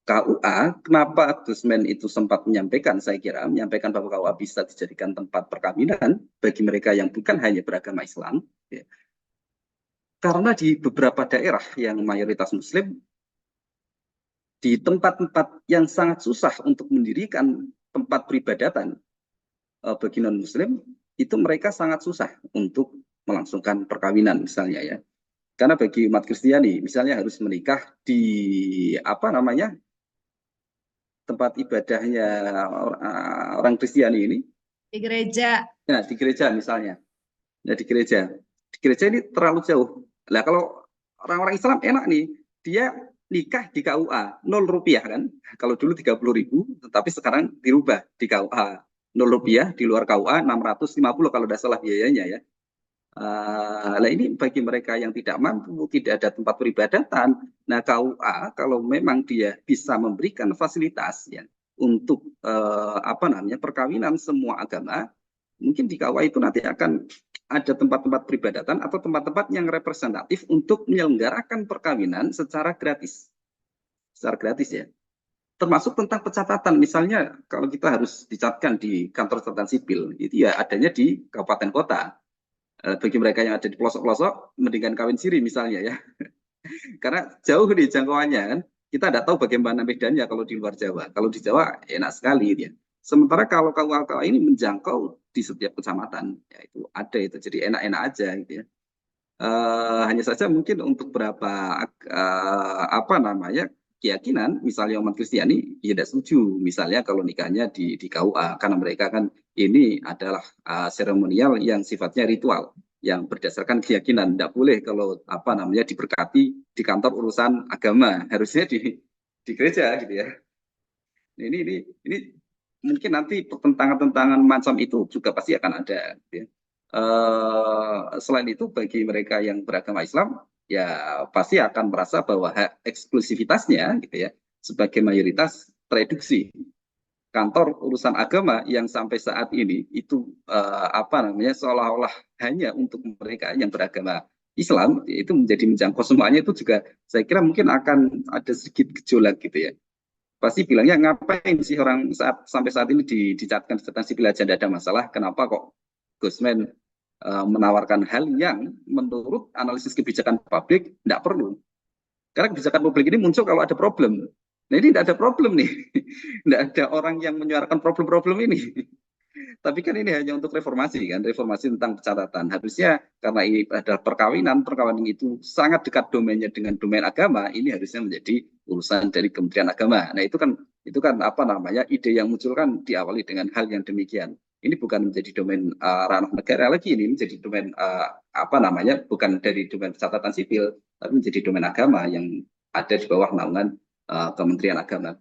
KUA, kenapa Gusman itu sempat menyampaikan, saya kira menyampaikan bahwa KUA bisa dijadikan tempat perkawinan bagi mereka yang bukan hanya beragama Islam ya. Karena di beberapa daerah yang mayoritas Muslim, di tempat-tempat yang sangat susah untuk mendirikan tempat peribadatan bagi non-Muslim, itu mereka sangat susah untuk melangsungkan perkawinan misalnya ya. Karena bagi umat Kristiani, misalnya harus menikah di apa namanya tempat ibadahnya orang Kristiani ini, Di gereja. nah di gereja misalnya, nah di gereja ini terlalu jauh. Lah kalau orang-orang Islam enak nih, dia nikah di KUA 0 rupiah kan, kalau dulu 30.000, tapi sekarang dirubah di KUA 0 rupiah, di luar KUA 650 kalau tidak salah biayanya ya. Nah ini bagi mereka yang tidak mampu, tidak ada tempat peribadatan, nah KUA kalau memang dia bisa memberikan fasilitas ya untuk apa namanya perkawinan semua agama, mungkin di KUA itu nanti akan ada tempat-tempat peribadatan atau tempat-tempat yang representatif untuk menyelenggarakan perkawinan secara gratis ya. Termasuk tentang pencatatan, misalnya kalau kita harus dicatatkan di kantor catatan sipil, itu ya adanya di kabupaten kota. Bagi mereka yang ada di pelosok-pelosok, mendingan kawin siri misalnya ya. Karena jauh nih jangkauannya kan, kita tidak tahu bagaimana medannya kalau di luar Jawa. Kalau di Jawa enak sekali ya. Sementara kalau KUA ini menjangkau di setiap kecamatan, ya itu ada itu, jadi enak-enak aja gitu ya. Hanya saja mungkin untuk beberapa apa namanya keyakinan, misalnya umat Kristiani, ya tidak setuju. Misalnya kalau nikahnya di KUA, karena mereka kan ini adalah seremonial yang sifatnya ritual, yang berdasarkan keyakinan. Tidak boleh kalau apa namanya diberkati di kantor urusan agama, harusnya di gereja gitu ya. Ini mungkin nanti pertentangan-pertentangan macam itu juga pasti akan ada. Gitu ya. Selain itu bagi mereka yang beragama Islam ya pasti akan merasa bahwa hak eksklusivitasnya gitu ya sebagai mayoritas tereduksi. Kantor urusan agama yang sampai saat ini itu apa namanya seolah-olah hanya untuk mereka yang beragama Islam, itu menjadi menjangkau semuanya, itu juga saya kira mungkin akan ada sedikit gejolak gitu ya. Pasti bilangnya ngapain sih orang sampai saat ini dicatatkan catatan sipil aja tidak ada masalah, kenapa kok Gusman menawarkan hal yang menurut analisis kebijakan publik tidak perlu. Karena kebijakan publik ini muncul kalau ada problem. Nah ini tidak ada problem nih, tidak ada orang yang menyuarakan problem-problem ini. Tapi kan ini hanya untuk reformasi kan, reformasi tentang pencatatan. Harusnya karena ini adalah perkawinan itu sangat dekat domainnya dengan domain agama, ini harusnya menjadi urusan dari Kementerian Agama. Nah itu kan apa namanya ide yang muncul kan diawali dengan hal yang demikian. Ini bukan menjadi domain ranah negara lagi, ini menjadi domain apa namanya bukan dari domain pencatatan sipil, tapi menjadi domain agama yang ada di bawah naungan Kementerian Agama.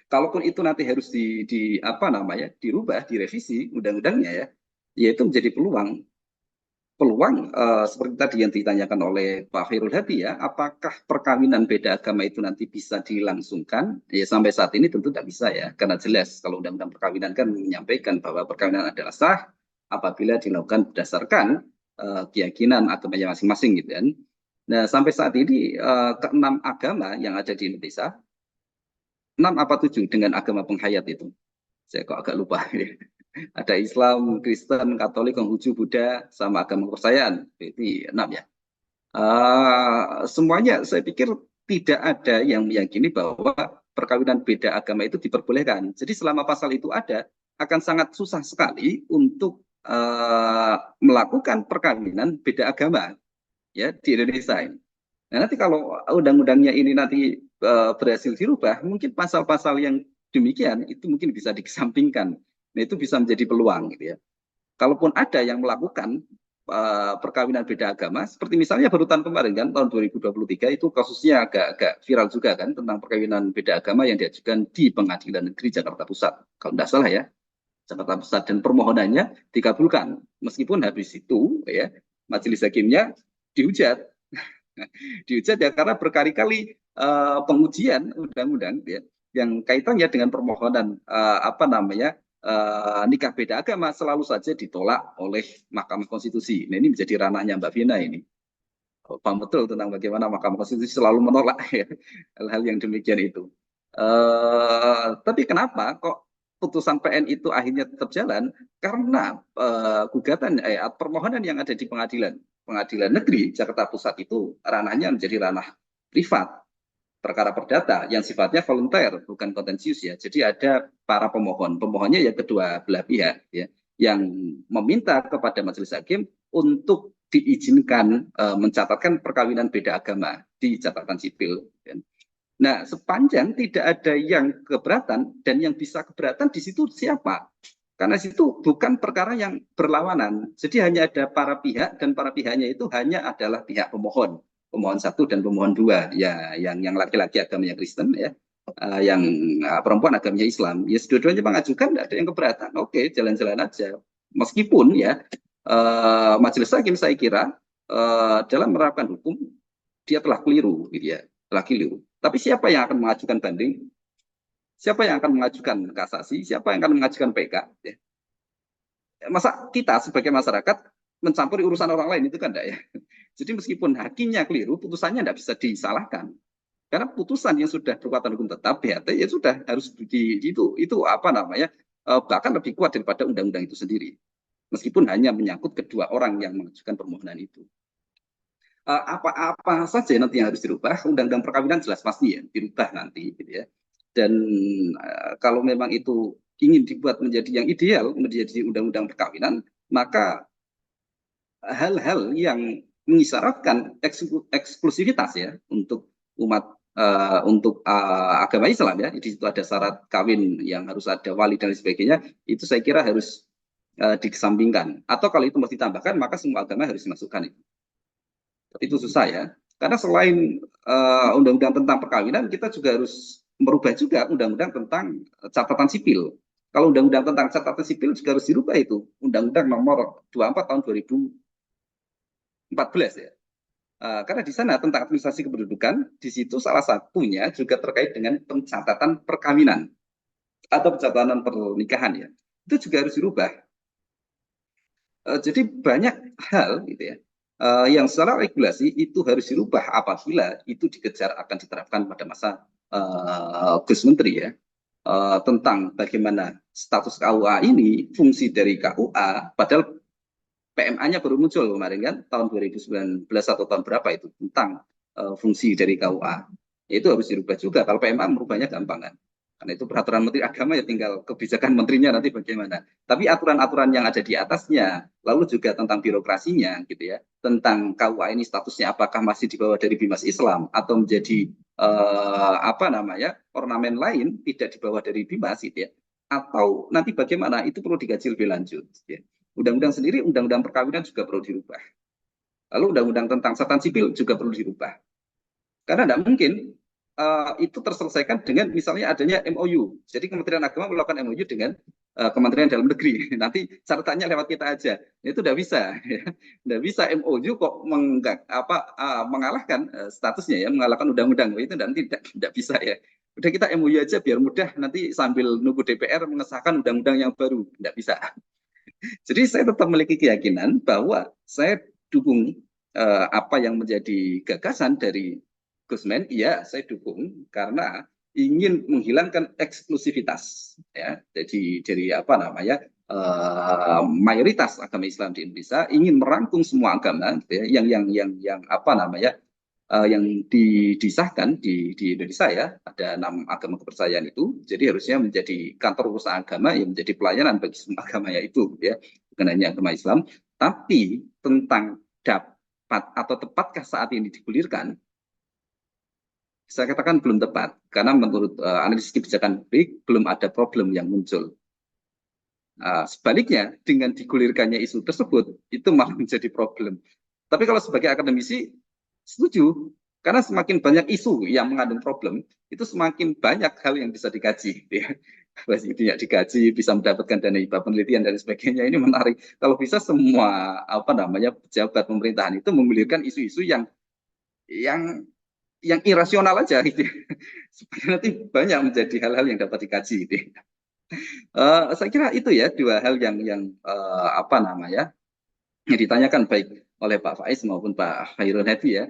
Kalaupun itu nanti harus apa namanya dirubah, direvisi undang-undangnya ya, yaitu menjadi peluang seperti tadi yang ditanyakan oleh Pak Khairul Hadi ya, apakah perkawinan beda agama itu nanti bisa dilangsungkan? Ya sampai saat ini tentu tidak bisa ya, karena jelas kalau undang-undang perkawinan kan menyampaikan bahwa perkawinan adalah sah apabila dilakukan berdasarkan keyakinan agamanya masing-masing gitu kan. Nah sampai saat ini keenam agama yang ada di Indonesia, 6 apa 7 dengan agama penghayat itu. Saya kok agak lupa. Ada Islam, Kristen, Katolik, Konghucu, Buddha, sama agama kepercayaan. Itu 6 ya. Semuanya saya pikir tidak ada yang meyakini bahwa perkawinan beda agama itu diperbolehkan. Jadi selama pasal itu ada, akan sangat susah sekali untuk melakukan perkawinan beda agama ya di Indonesia ini. Nah, nanti kalau undang-undangnya ini nanti berhasil dirubah, mungkin pasal-pasal yang demikian itu mungkin bisa dikesampingkan. Nah, itu bisa menjadi peluang gitu ya. Kalaupun ada yang melakukan perkawinan beda agama, seperti misalnya baru tahun kemarin kan, tahun 2023 itu kasusnya agak viral juga kan, tentang perkawinan beda agama yang diajukan di Pengadilan Negeri Jakarta Pusat. Kalau tidak salah ya, Jakarta Pusat, dan permohonannya dikabulkan. Meskipun habis itu ya, majelis hakimnya dihujat. Dihujat ya karena berkali-kali pengujian undang-undang ya yang kaitannya dengan permohonan apa namanya nikah beda agama selalu saja ditolak oleh Mahkamah Konstitusi. Nah ini menjadi ranahnya Mbak Vina ini. Paham betul tentang bagaimana Mahkamah Konstitusi selalu menolak ya, hal-hal yang demikian itu. Tapi kenapa kok putusan PN itu akhirnya tetap jalan? Karena gugatan permohonan yang ada di Pengadilan Negeri Jakarta Pusat itu ranahnya menjadi ranah privat. perkara perdata yang sifatnya volunteer, bukan kontensius ya. Jadi ada para pemohon. Pemohonnya ya kedua belah pihak ya, yang meminta kepada majelis hakim untuk diizinkan mencatatkan perkawinan beda agama di catatan sipil. Nah, sepanjang tidak ada yang keberatan dan yang bisa keberatan di situ siapa? Karena situ bukan perkara yang berlawanan. Jadi hanya ada para pihak dan para pihaknya itu hanya adalah pihak pemohon. Pemohon 1 dan pemohon 2. Ya, yang laki-laki agamanya Kristen ya. Yang perempuan agamanya Islam. Ya, dua-duanya mengajukan, tidak ada yang keberatan. Oke, jalan-jalan aja. Meskipun ya majelis hakim saya kira dalam menerapkan hukum dia telah keliru, gitu ya. Telah keliru. Tapi siapa yang akan mengajukan banding? Siapa yang akan mengajukan kasasi? Siapa yang akan mengajukan PK? Ya. Masa kita sebagai masyarakat mencampuri urusan orang lain, itu kan enggak ya. Jadi meskipun hakimnya keliru, putusannya tidak bisa disalahkan. Karena putusan yang sudah berkekuatan hukum tetap BHT ya sudah harus itu apa namanya bahkan lebih kuat daripada undang-undang itu sendiri. Meskipun hanya menyangkut kedua orang yang mengajukan permohonan itu. Apa saja nanti yang harus dirubah? Undang-undang perkawinan jelas pasti ya dirubah nanti, gitu ya. Dan kalau memang itu ingin dibuat menjadi yang ideal, menjadi undang-undang perkawinan, maka hal-hal yang mengisyaratkan eksklusivitas ya untuk umat untuk agama Islam ya, di situ ada syarat kawin yang harus ada wali dan sebagainya, itu saya kira harus dikesampingkan. Atau kalau itu mau ditambahkan, maka semua agama harus dimasukkan itu. Tapi itu susah ya, karena selain undang-undang tentang perkawinan, kita juga harus merubah juga undang-undang tentang catatan sipil. Kalau undang-undang tentang catatan sipil juga harus dirubah itu, undang-undang nomor 24 tahun 2014 ya. Karena di sana tentang administrasi kependudukan, di situ salah satunya juga terkait dengan pencatatan perkawinan atau pencatatan pernikahan ya. Itu juga harus dirubah. Jadi banyak hal gitu ya, yang secara regulasi itu harus dirubah apabila itu dikejar akan diterapkan pada masa Gus Menteri ya. Tentang bagaimana status KUA ini, fungsi dari KUA, padahal PMA-nya baru muncul kemarin kan, tahun 2019 atau tahun berapa itu, tentang fungsi dari KUA. Itu harus dirubah juga, kalau PMA merubahnya gampang kan. Karena itu peraturan Menteri Agama ya tinggal kebijakan menterinya nanti bagaimana. Tapi aturan-aturan yang ada di atasnya, lalu juga tentang birokrasinya gitu ya, tentang KUA ini statusnya apakah masih di bawah dari Bimas Islam atau menjadi apa namanya ornamen lain tidak di bawah dari Bimas gitu ya. Atau nanti bagaimana itu perlu dikaji lebih lanjut ya. Undang-undang sendiri, undang-undang perkawinan juga perlu dirubah. Lalu undang-undang tentang catatan sipil juga perlu dirubah. Karena tidak mungkin itu terselesaikan dengan misalnya adanya MOU. Jadi Kementerian Agama melakukan MOU dengan Kementerian Dalam Negeri. Nanti catatannya lewat kita aja. Itu tidak bisa. Tidak bisa MOU kok mengalahkan statusnya ya, mengalahkan undang-undang. Itu nanti tidak bisa ya. Udah kita MOU aja biar mudah, nanti sambil nunggu DPR mengesahkan undang-undang yang baru. Tidak bisa. Jadi saya tetap memiliki keyakinan bahwa saya dukung apa yang menjadi gagasan dari Gusmen, iya saya dukung karena ingin menghilangkan eksklusivitas ya. Jadi dari apa namanya mayoritas agama Islam di Indonesia ingin merangkum semua agama gitu ya, yang apa namanya yang disahkan di Indonesia ya, ada 6 agama kepercayaan itu, jadi harusnya menjadi kantor urusan agama yang menjadi pelayanan bagi semua agama itu ya, bukan hanya agama Islam. Tapi tentang dapat atau tepatkah saat ini digulirkan, saya katakan belum tepat, karena menurut analisis kebijakan publik belum ada problem yang muncul. Sebaliknya dengan digulirkannya isu tersebut itu malah menjadi problem. Tapi kalau sebagai akademisi setuju, karena semakin banyak isu yang mengandung problem, itu semakin banyak hal yang bisa dikaji. Ya. Tidak dikaji, bisa mendapatkan dana hibah penelitian dan sebagainya. Ini menarik. Kalau bisa semua apa namanya pejabat pemerintahan itu menggulirkan isu-isu yang irasional aja, gitu. Supaya nanti banyak menjadi hal-hal yang dapat dikaji. Gitu. Saya kira itu ya dua hal yang apa namanya yang ditanyakan baik oleh Pak Faiz maupun Pak Khairul Hadi ya.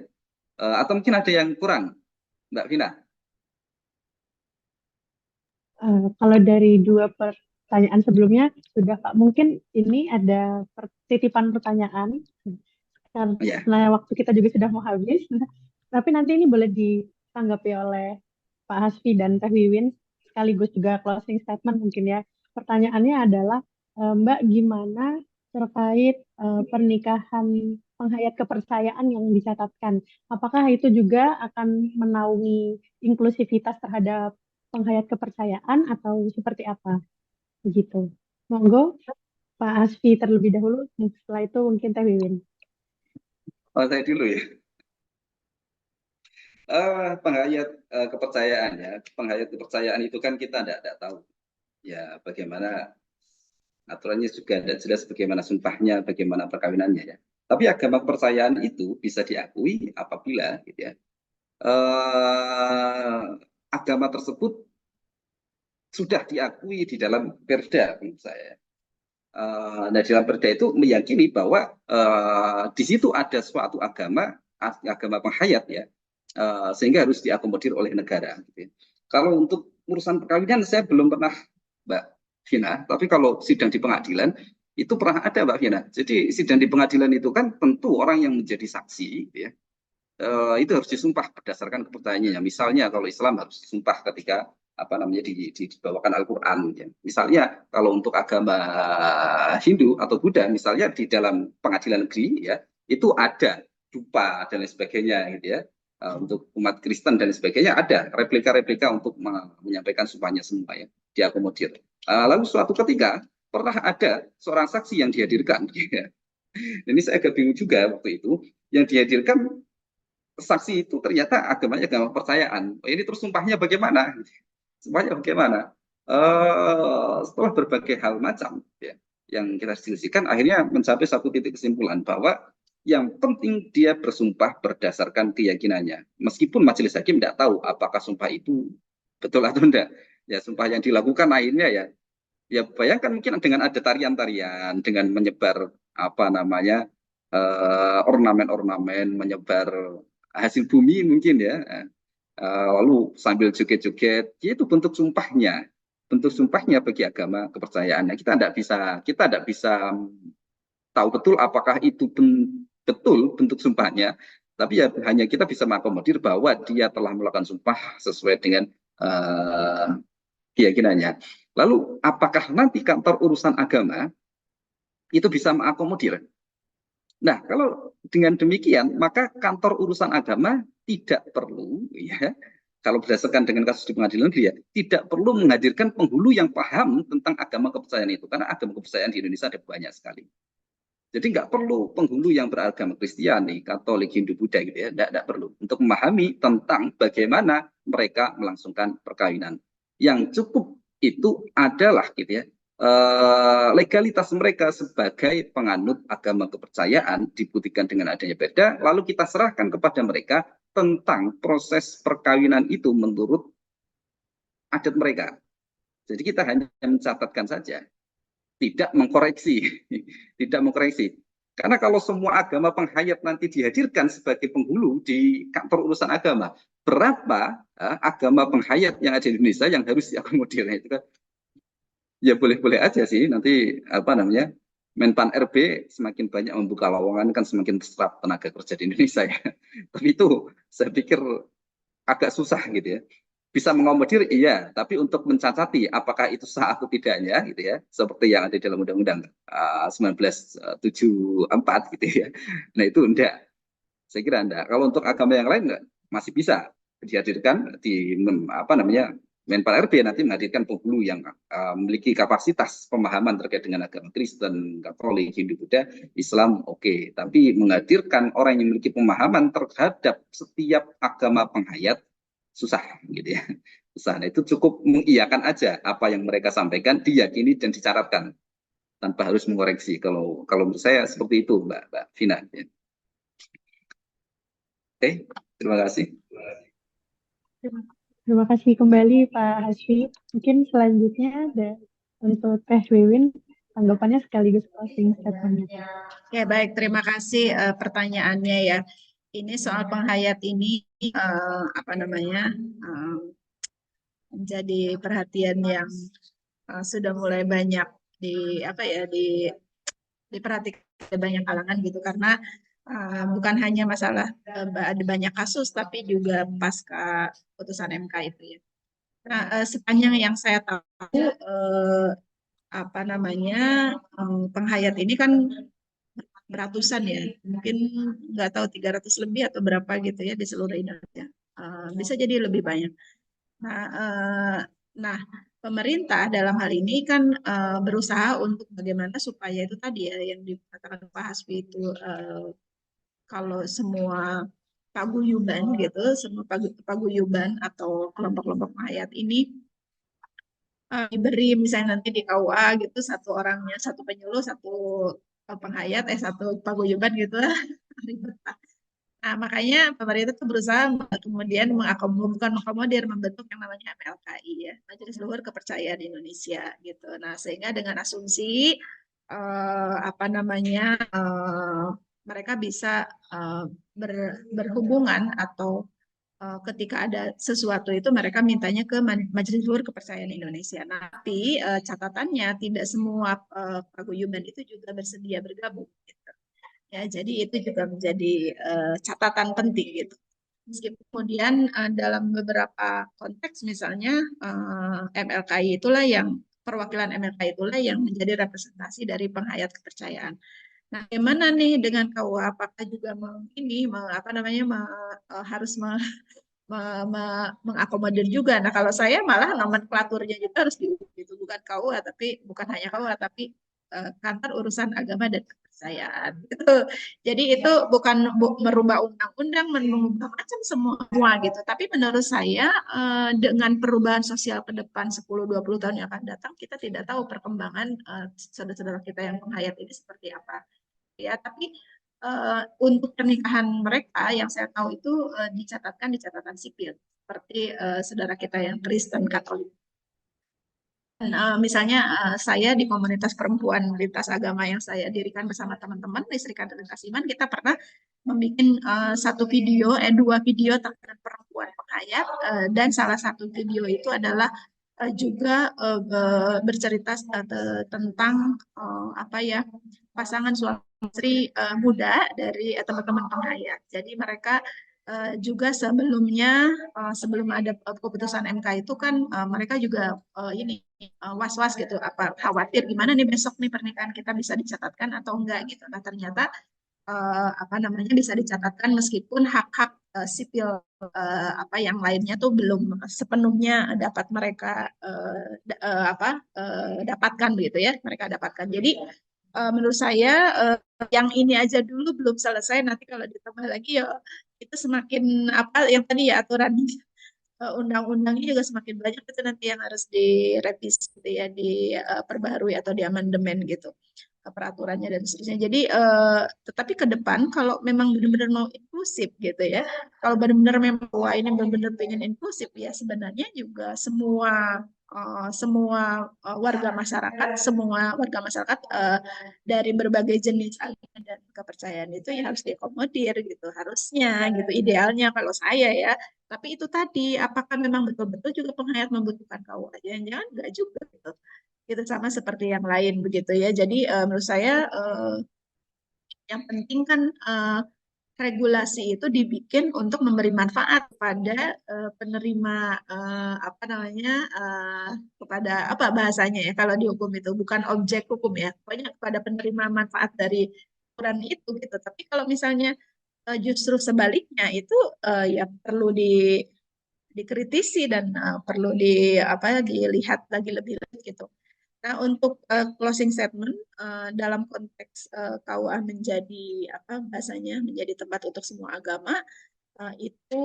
Atau mungkin ada yang kurang, Mbak Vina? Kalau dari dua pertanyaan sebelumnya sudah Pak, mungkin ini ada titipan pertanyaan karena waktu kita juga sudah mau habis. Tapi nanti ini boleh ditanggapi oleh Pak Hasfi dan Teh Wiwin, sekaligus juga closing statement mungkin ya. Pertanyaannya adalah, Mbak, gimana terkait pernikahan penghayat kepercayaan yang dicatatkan? Apakah itu juga akan menaungi inklusivitas terhadap penghayat kepercayaan atau seperti apa? Begitu. Monggo, Pak Hasfi terlebih dahulu, setelah itu mungkin Teh Wiwin. Oh, saya dulu ya. Penghayat kepercayaan ya, penghayat kepercayaan itu kan kita tidak tahu ya bagaimana aturannya, juga tidak jelas bagaimana sumpahnya, bagaimana perkawinannya ya. Tapi agama kepercayaan itu bisa diakui apabila gitu ya, agama tersebut sudah diakui di dalam perda menurut saya. Nah, dalam perda itu meyakini bahwa di situ ada suatu agama penghayat ya, sehingga harus diakomodir oleh negara. Gitu ya. Kalau untuk urusan perkawinan saya belum pernah, Mbak Vina, tapi kalau sidang di pengadilan itu pernah ada, Mbak Vina. Jadi sidang di pengadilan itu kan tentu orang yang menjadi saksi, gitu ya, itu harus disumpah berdasarkan kepercayaannya. Misalnya kalau Islam harus disumpah ketika dibawakan Al-Quran. Ya. Misalnya kalau untuk agama Hindu atau Buddha, misalnya di dalam pengadilan negeri ya itu ada dupa dan lain sebagainya gitu ya. Untuk umat Kristen dan sebagainya ada replika-replika untuk menyampaikan sumpahnya semua ya, diakomodir. Lalu suatu ketika pernah ada seorang saksi yang dihadirkan. Ya. Ini saya agak bingung juga waktu itu, yang dihadirkan saksi itu ternyata agamanya agama kepercayaan. Ini terus sumpahnya bagaimana? Sumpahnya bagaimana? Setelah berbagai hal macam ya, yang kita diskusikan, akhirnya mencapai satu titik kesimpulan bahwa yang penting dia bersumpah berdasarkan keyakinannya. Meskipun majelis hakim tidak tahu apakah sumpah itu betul atau tidak. Ya, sumpah yang dilakukan akhirnya ya bayangkan mungkin dengan ada tarian-tarian, dengan menyebar ornamen-ornamen, menyebar hasil bumi mungkin ya, lalu sambil joget-joget, itu bentuk sumpahnya bagi agama kepercayaannya. Kita tidak bisa tahu betul apakah itu betul bentuk sumpahnya, tapi ya hanya kita bisa mengakomodir bahwa dia telah melakukan sumpah sesuai dengan keyakinannya. Lalu apakah nanti kantor urusan agama itu bisa mengakomodir? Nah, kalau dengan demikian, maka kantor urusan agama tidak perlu, ya, kalau berdasarkan dengan kasus di pengadilan negeri ya, tidak perlu menghadirkan penghulu yang paham tentang agama kepercayaan itu, karena agama kepercayaan di Indonesia ada banyak sekali. Jadi nggak perlu penghulu yang beragama Kristiani, Katolik, Hindu, Buddha gitu ya, nggak perlu untuk memahami tentang bagaimana mereka melangsungkan perkawinan. Yang cukup itu adalah gitu ya, legalitas mereka sebagai penganut agama kepercayaan dibuktikan dengan adanya perda, lalu kita serahkan kepada mereka tentang proses perkawinan itu menurut adat mereka. Jadi kita hanya mencatatkan saja, tidak mengkoreksi, tidak mengkoreksi. Karena kalau semua agama penghayat nanti dihadirkan sebagai penghulu di kantor urusan agama, berapa agama penghayat yang ada di Indonesia yang harus diakomodir? Itu kan ya boleh-boleh aja sih, nanti Menpan RB semakin banyak membuka lowongan kan semakin terserap tenaga kerja di Indonesia ya. Tapi itu saya pikir agak susah gitu ya. Bisa mengakomodir iya, tapi untuk mencacati apakah itu sah atau tidaknya gitu ya, seperti yang ada dalam Undang-Undang 1974 gitu ya. Nah itu enggak, saya kira enggak. Kalau untuk agama yang lain enggak, masih bisa dihadirkan di Menpan RB nanti menghadirkan penghulu yang memiliki kapasitas pemahaman terkait dengan agama Kristen, Katolik, Hindu, Buddha, Islam, oke. Tapi menghadirkan orang yang memiliki pemahaman terhadap setiap agama penghayat susah gitu ya. Susah. Nah, itu cukup mengiyakan aja apa yang mereka sampaikan, diyakini dan dicatatkan tanpa harus mengoreksi. Kalau menurut saya seperti itu, Mbak Vina. Ya. Oke, terima kasih. Terima kasih kembali Pak Hasfi. Mungkin selanjutnya ada untuk Teh Wiwin, tanggapannya sekaligus closing statement-nya. Ya baik, terima kasih pertanyaannya ya. Ini soal penghayat ini menjadi perhatian yang sudah mulai banyak diperhatikan banyak kalangan gitu, karena Bukan hanya masalah ada banyak kasus, tapi juga pasca putusan MK itu ya. Nah, sepanjang yang saya tahu, apa namanya, penghayat ini kan beratusan ya, mungkin nggak tahu 300 lebih atau berapa gitu ya di seluruh Indonesia. Bisa jadi lebih banyak. Nah, nah, pemerintah dalam hal ini kan berusaha untuk bagaimana supaya itu tadi ya yang dikatakan Pak Hasbi itu kalau semua paguyuban gitu, semua paguyuban atau kelompok-kelompok penghayat ini diberi misalnya nanti di KUA gitu satu orangnya, satu penyuluh, satu penghayat, satu paguyuban gitu. Ribet. Nah, makanya pemerintah tuh berusaha kemudian mengakomodir membentuk yang namanya MLKI ya, Majelis Luhur Kepercayaan Indonesia gitu. Nah, sehingga dengan asumsi apa namanya mereka bisa berhubungan atau ketika ada sesuatu itu mereka mintanya ke Majelis Luhur Kepercayaan Indonesia. Nah, tapi catatannya tidak semua paguyuban itu juga bersedia bergabung. Gitu. Ya, jadi itu juga menjadi catatan penting gitu. Meskipun kemudian dalam beberapa konteks misalnya MLKI itulah yang perwakilan MLKI itulah yang menjadi representasi dari penghayat kepercayaan. Nah, bagaimana nih dengan KUA? Apakah juga apa namanya harus mengakomodir juga. Nah, kalau saya malah nomenklaturnya juga harus diubah gitu, bukan KUA tapi bukan hanya KUA tapi kantor urusan agama dan kepercayaan gitu. Jadi itu bukan merubah undang-undang, mengubah macam semua gitu. Tapi menurut saya dengan perubahan sosial ke depan 10-20 tahun yang akan datang, kita tidak tahu perkembangan saudara-saudara kita yang penghayat ini seperti apa. Ya, tapi untuk pernikahan mereka yang saya tahu itu dicatatkan di catatan sipil seperti saudara kita yang Kristen Katolik. Dan, misalnya saya di komunitas perempuan lintas agama yang saya dirikan bersama teman-teman Listrikan dengan Kasiman, kita pernah membuat dua video tentang perempuan penghayat dan salah satu video itu adalah juga bercerita tentang apa ya pasangan suami istri muda dari teman-teman penghayat. Jadi mereka juga sebelumnya sebelum ada keputusan MK itu kan mereka juga ini was-was gitu, apa khawatir gimana nih besok nih pernikahan kita bisa dicatatkan atau enggak gitu. Nah, ternyata apa namanya bisa dicatatkan meskipun hak-hak sipil apa yang lainnya tuh belum sepenuhnya dapat mereka dapatkan begitu ya, mereka dapatkan. Jadi menurut saya yang ini aja dulu belum selesai, nanti kalau ditambah lagi ya itu semakin apa yang tadi ya aturan undang-undangnya juga semakin banyak, itu nanti yang harus direvisi gitu ya, diperbaharui atau diamandemen gitu peraturannya dan seterusnya. Jadi tetapi ke depan kalau memang benar-benar mau inklusif gitu ya, kalau benar-benar memang wah ini benar-benar pengen inklusif ya, sebenarnya juga semua warga masyarakat dari berbagai jenis agama dan kepercayaan itu ya harus diakomodir gitu, harusnya gitu, idealnya kalau saya ya. Tapi itu tadi, apakah memang betul-betul juga penghayat membutuhkan KUA? Jangan-jangan enggak juga gitu. Itu sama seperti yang lain begitu ya. Jadi menurut saya yang penting kan regulasi itu dibikin untuk memberi manfaat pada penerima apa namanya kepada apa bahasanya ya kalau di hukum itu bukan objek hukum ya, pokoknya kepada penerima manfaat dari aturan itu gitu. Tapi kalau misalnya justru sebaliknya itu ya perlu dikritisi dan perlu dilihat lagi lebih lanjut gitu. Nah, untuk closing statement dalam konteks KUA menjadi apa bahasanya menjadi tempat untuk semua agama itu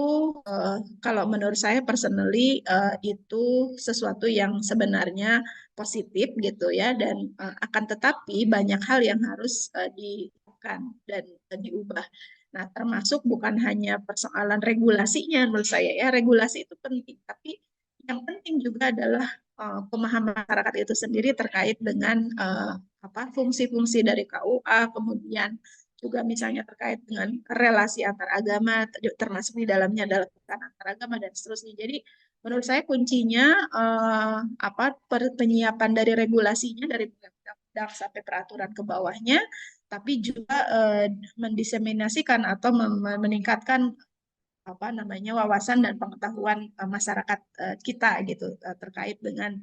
kalau menurut saya personally itu sesuatu yang sebenarnya positif gitu ya, dan akan tetapi banyak hal yang harus dilakukan dan diubah. Nah, termasuk bukan hanya persoalan regulasinya menurut saya ya, regulasi itu penting, tapi yang penting juga adalah pemahaman masyarakat itu sendiri terkait dengan apa fungsi-fungsi dari KUA, kemudian juga misalnya terkait dengan relasi antar agama, termasuk di dalamnya adalah tekanan antar agama dan seterusnya. Jadi menurut saya kuncinya penyiapan dari regulasinya dari undang-undang sampai peraturan ke bawahnya tapi juga mendiseminasikan atau meningkatkan apa namanya wawasan dan pengetahuan masyarakat kita gitu terkait dengan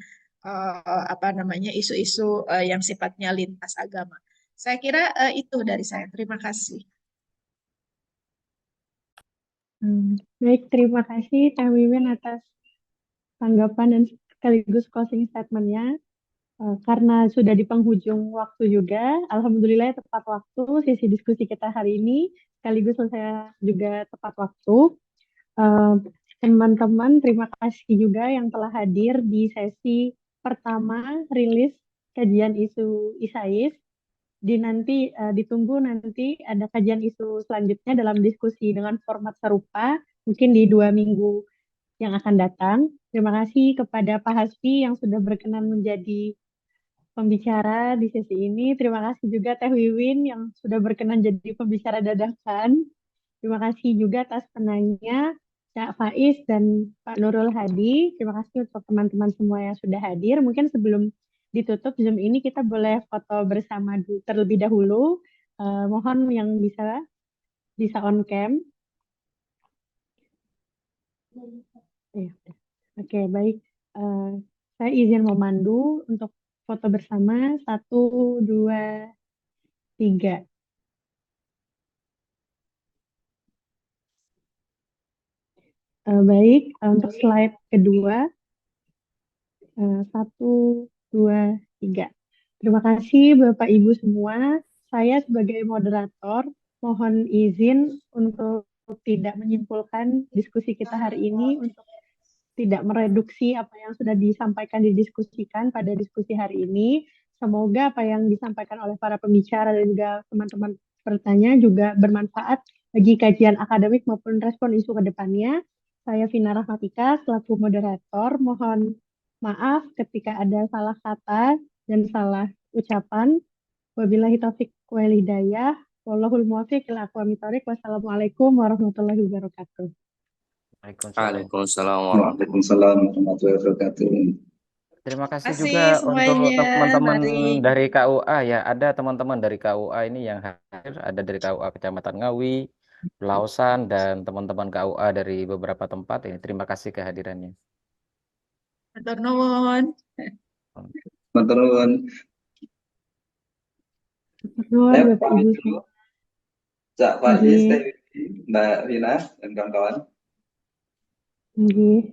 apa namanya isu-isu yang sifatnya lintas agama. Saya kira itu dari saya. Terima kasih. Baik, terima kasih Teh Wiwin atas tanggapan dan sekaligus closing statement-nya. Karena sudah di penghujung waktu juga, alhamdulillah tepat waktu sesi diskusi kita hari ini, sekaligus saya juga tepat waktu. Teman-teman, terima kasih juga yang telah hadir di sesi pertama rilis kajian isu ISAIS. Ditunggu nanti ada kajian isu selanjutnya dalam diskusi dengan format serupa, mungkin di 2 minggu yang akan datang. Terima kasih kepada Pak Hasfi yang sudah berkenan menjadi pembicara di sesi ini. Terima kasih juga Teh Wiwin yang sudah berkenan jadi pembicara dadakan. Terima kasih juga atas penanya Cak Faiz dan Pak Nurul Hadi. Terima kasih untuk teman-teman semua yang sudah hadir. Mungkin sebelum ditutup Zoom ini kita boleh foto bersama terlebih dahulu. Mohon yang bisa on cam. Ya, oke, baik. Saya izin memandu untuk foto bersama. 1, 2, 3. Baik, untuk slide kedua. 1, 2, 3. Terima kasih Bapak Ibu semua. Saya sebagai moderator mohon izin untuk tidak menyimpulkan diskusi kita hari ini, untuk tidak mereduksi apa yang sudah disampaikan didiskusikan pada diskusi hari ini. Semoga apa yang disampaikan oleh para pembicara dan juga teman-teman bertanya juga bermanfaat bagi kajian akademik maupun respon isu ke depannya. Saya Vina Rahmatika selaku moderator. Mohon maaf ketika ada salah kata dan salah ucapan. Wabillahi taufiq wal hidayah. Wallahul muwaffiq ila aqwamit thoriq. Wassalamualaikum warahmatullahi wabarakatuh. Waalaikumsalam. Waalaikumsalam warahmatullahi Waalaikumsalam warahmatullahi wabarakatuh. Terima kasih Kasih juga untuk semuanya. teman-teman Mari. dari KUA ya. Ada teman-teman dari KUA ini yang hadir, ada dari KUA Kecamatan Ngawi, Lausan, dan teman-teman KUA dari beberapa tempat ini. Terima kasih kehadirannya. Matur nuwun. Matur nuwun. Nuwun Saya Bapak pamit Ibu dulu. semua. Cak Faiz, Nggih, Teh Wiwin, Mbak Rina, dan kawan-kawan. nggih.